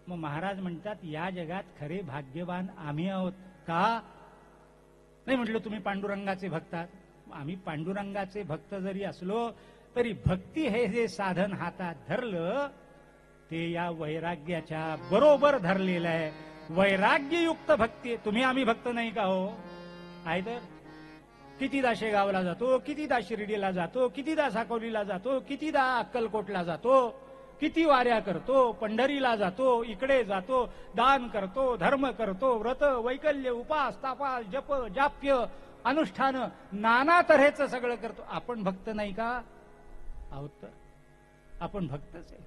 मग महाराज म्हणतात या जगात खरे भाग्यवान आम्ही आहोत का? नाही म्हटलं तुम्ही पांडुरंगाचे भक्त आहात. आम्ही पांडुरंगाचे भक्त जरी असलो तरी भक्ती हे जे साधन हातात धरलं ते या वैराग्याच्या बरोबर धरलेलं आहे. वैराग्ययुक्त भक्ती. तुम्ही आम्ही भक्त नाही का हो? आहे तर कितीदा शेगावला जातो, कितीदा शिर्डीला जातो, कितीदा साकोलीला जातो, कितीदा अक्कलकोटला जातो, किती वाऱ्या करतो, पंढरीला जातो, इकडे जातो, दान करतो, धर्म करतो, व्रत वैकल्य उपास तापास जप जाप्य अनुष्ठान नाना तऱ्हेचं सगळं करतो. आपण भक्त नाही का? आहोत तर आपण भक्तच आहे.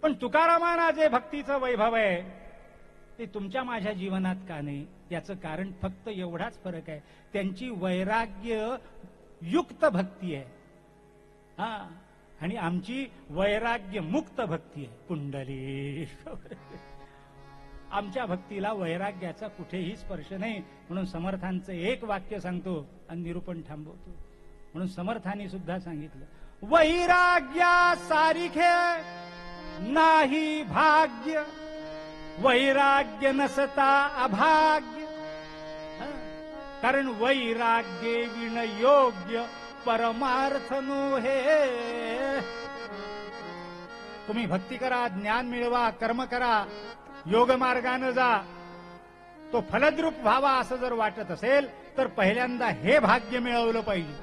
पण तुकारामांना जे भक्तीचं वैभव आहे ते तुमच्या माझ्या जीवनात का नाही? याचं कारण फक्त एवढाच फरक आहे, त्यांची वैराग्य युक्त भक्ती आहे आणि आमची वैराग्य मुक्त भक्ती आहे. कुंडली आमच्या भक्तीला वैराग्याचा कुठेही स्पर्श नाही. म्हणून समर्थांचं एक वाक्य सांगतो आणि निरूपण थांबवतो. म्हणून समर्थांनी सुद्धा सांगितलं, वैराग्या सारिखे नाही भाग्य, वैराग्य नसता अभाग्य. कारण वैराग्ये विण योग्य परमार्थ नोहे. तुम्ही भक्ती करा, ज्ञान मिळवा, कर्म करा, योग मार्गाने जा, तो फलद्रूप व्हावा असं जर वाटत असेल तर पहिल्यांदा हे भाग्य मिळवलं पाहिजे.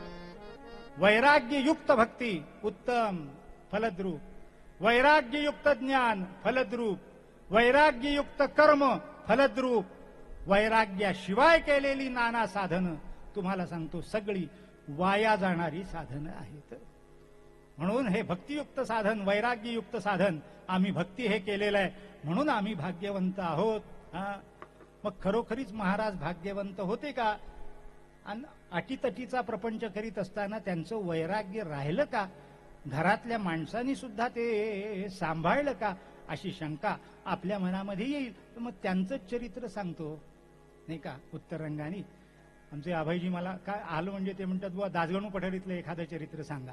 वैराग्ययुक्त भक्ती उत्तम फलद्रूप, वैराग्ययुक्त ज्ञान फलद्रूप, वैराग्ययुक्त कर्म फलद्रूप. वैराग्याशिवाय केलेली नाना साधनं तुम्हाला सांगतो सगळी वाया जाणारी साधनं आहेत. म्हणून हे भक्तियुक्त साधन, वैराग्ययुक्त साधन, आम्ही भक्ती हे केलेलं आहे म्हणून आम्ही भाग्यवंत आहोत. मग खरोखरीच महाराज भाग्यवंत होते का? आणि अटीतटीचा प्रपंच करीत असताना त्यांचं वैराग्य राहिलं का? घरातल्या माणसांनी सुद्धा ते सांभाळलं का अशी शंका आपल्या मनामध्ये येईल. तर मग त्यांचंच चरित्र सांगतो नाही का उत्तरंगाने. आमचे अभयजी मला काय आलं म्हणजे ते म्हणतात बुवा दासगणू पठारीतलं एखादं चरित्र सांगा.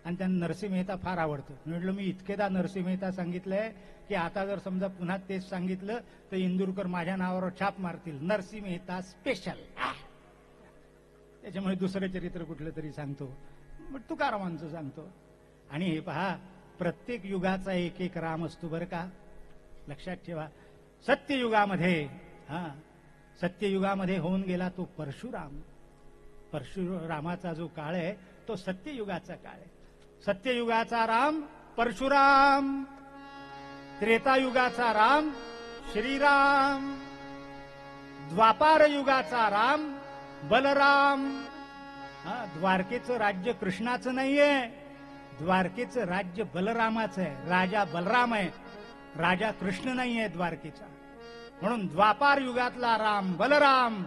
आणि त्यांना नरसिंह मेहता फार आवडतं. म्हटलं मी इतकेदा नरसिंह मेहता सांगितलंय की आता जर समजा पुन्हा तेच सांगितलं तर इंदुरकर माझ्या नावावर छाप मारतील, नरसिंह मेहता स्पेशल. त्याच्यामुळे दुसरं चरित्र कुठलं तरी सांगतो, मग तुकारामांचं सांगतो. आणि हे पहा, प्रत्येक युगाचा एक एक राम असतो बरं का, लक्षात ठेवा. सत्ययुगामध्ये सत्ययुगामध्ये होऊन गेला तो परशुराम. परशुरामाचा जो काळ आहे तो सत्ययुगाचा काळ आहे. सत्ययुगाचा राम परशुराम, त्रेतायुगाचा राम श्रीराम, द्वापार युगाचा राम बलराम. द्वारकेचं राज्य कृष्णाचं नाहीये, द्वारकेचं राज्य बलरामाचं आहे. राजा बलराम आहे, राजा कृष्ण नाहीये द्वारकेचा. म्हणून द्वापार युगातला राम बलराम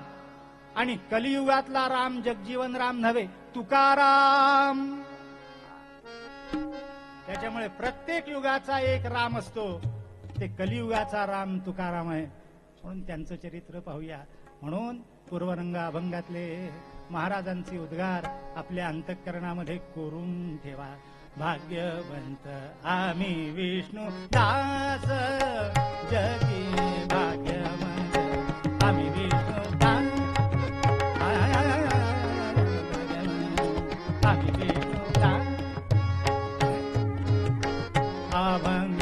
आणि कलियुगातला राम जगजीवन राम नव्हे, तुकाराम. त्याच्यामुळे प्रत्येक युगाचा एक राम असतो, ते कलियुगाचा राम तुकाराम आहे. म्हणून त्यांचं चरित्र पाहूया. म्हणून पूर्वरंग अभंगातले महाराजांचे उद्गार आपल्या अंतःकरणामध्ये कोरून ठेवा. भाग्यवंत आम्ही विष्णू दास जगी, भाग्यवंत आम्ही विष्णू दास, आम्ही विष्णू दास. अभंग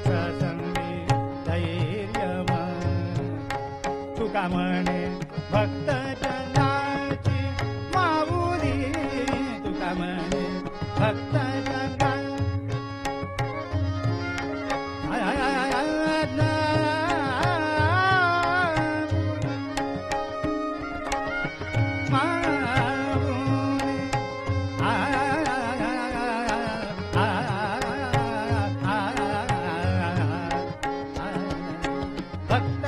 प्रसंगी धैर्यमय, तुका म्हणे भक्त जनाची माऊली, तुका म्हणे भक्त भक्त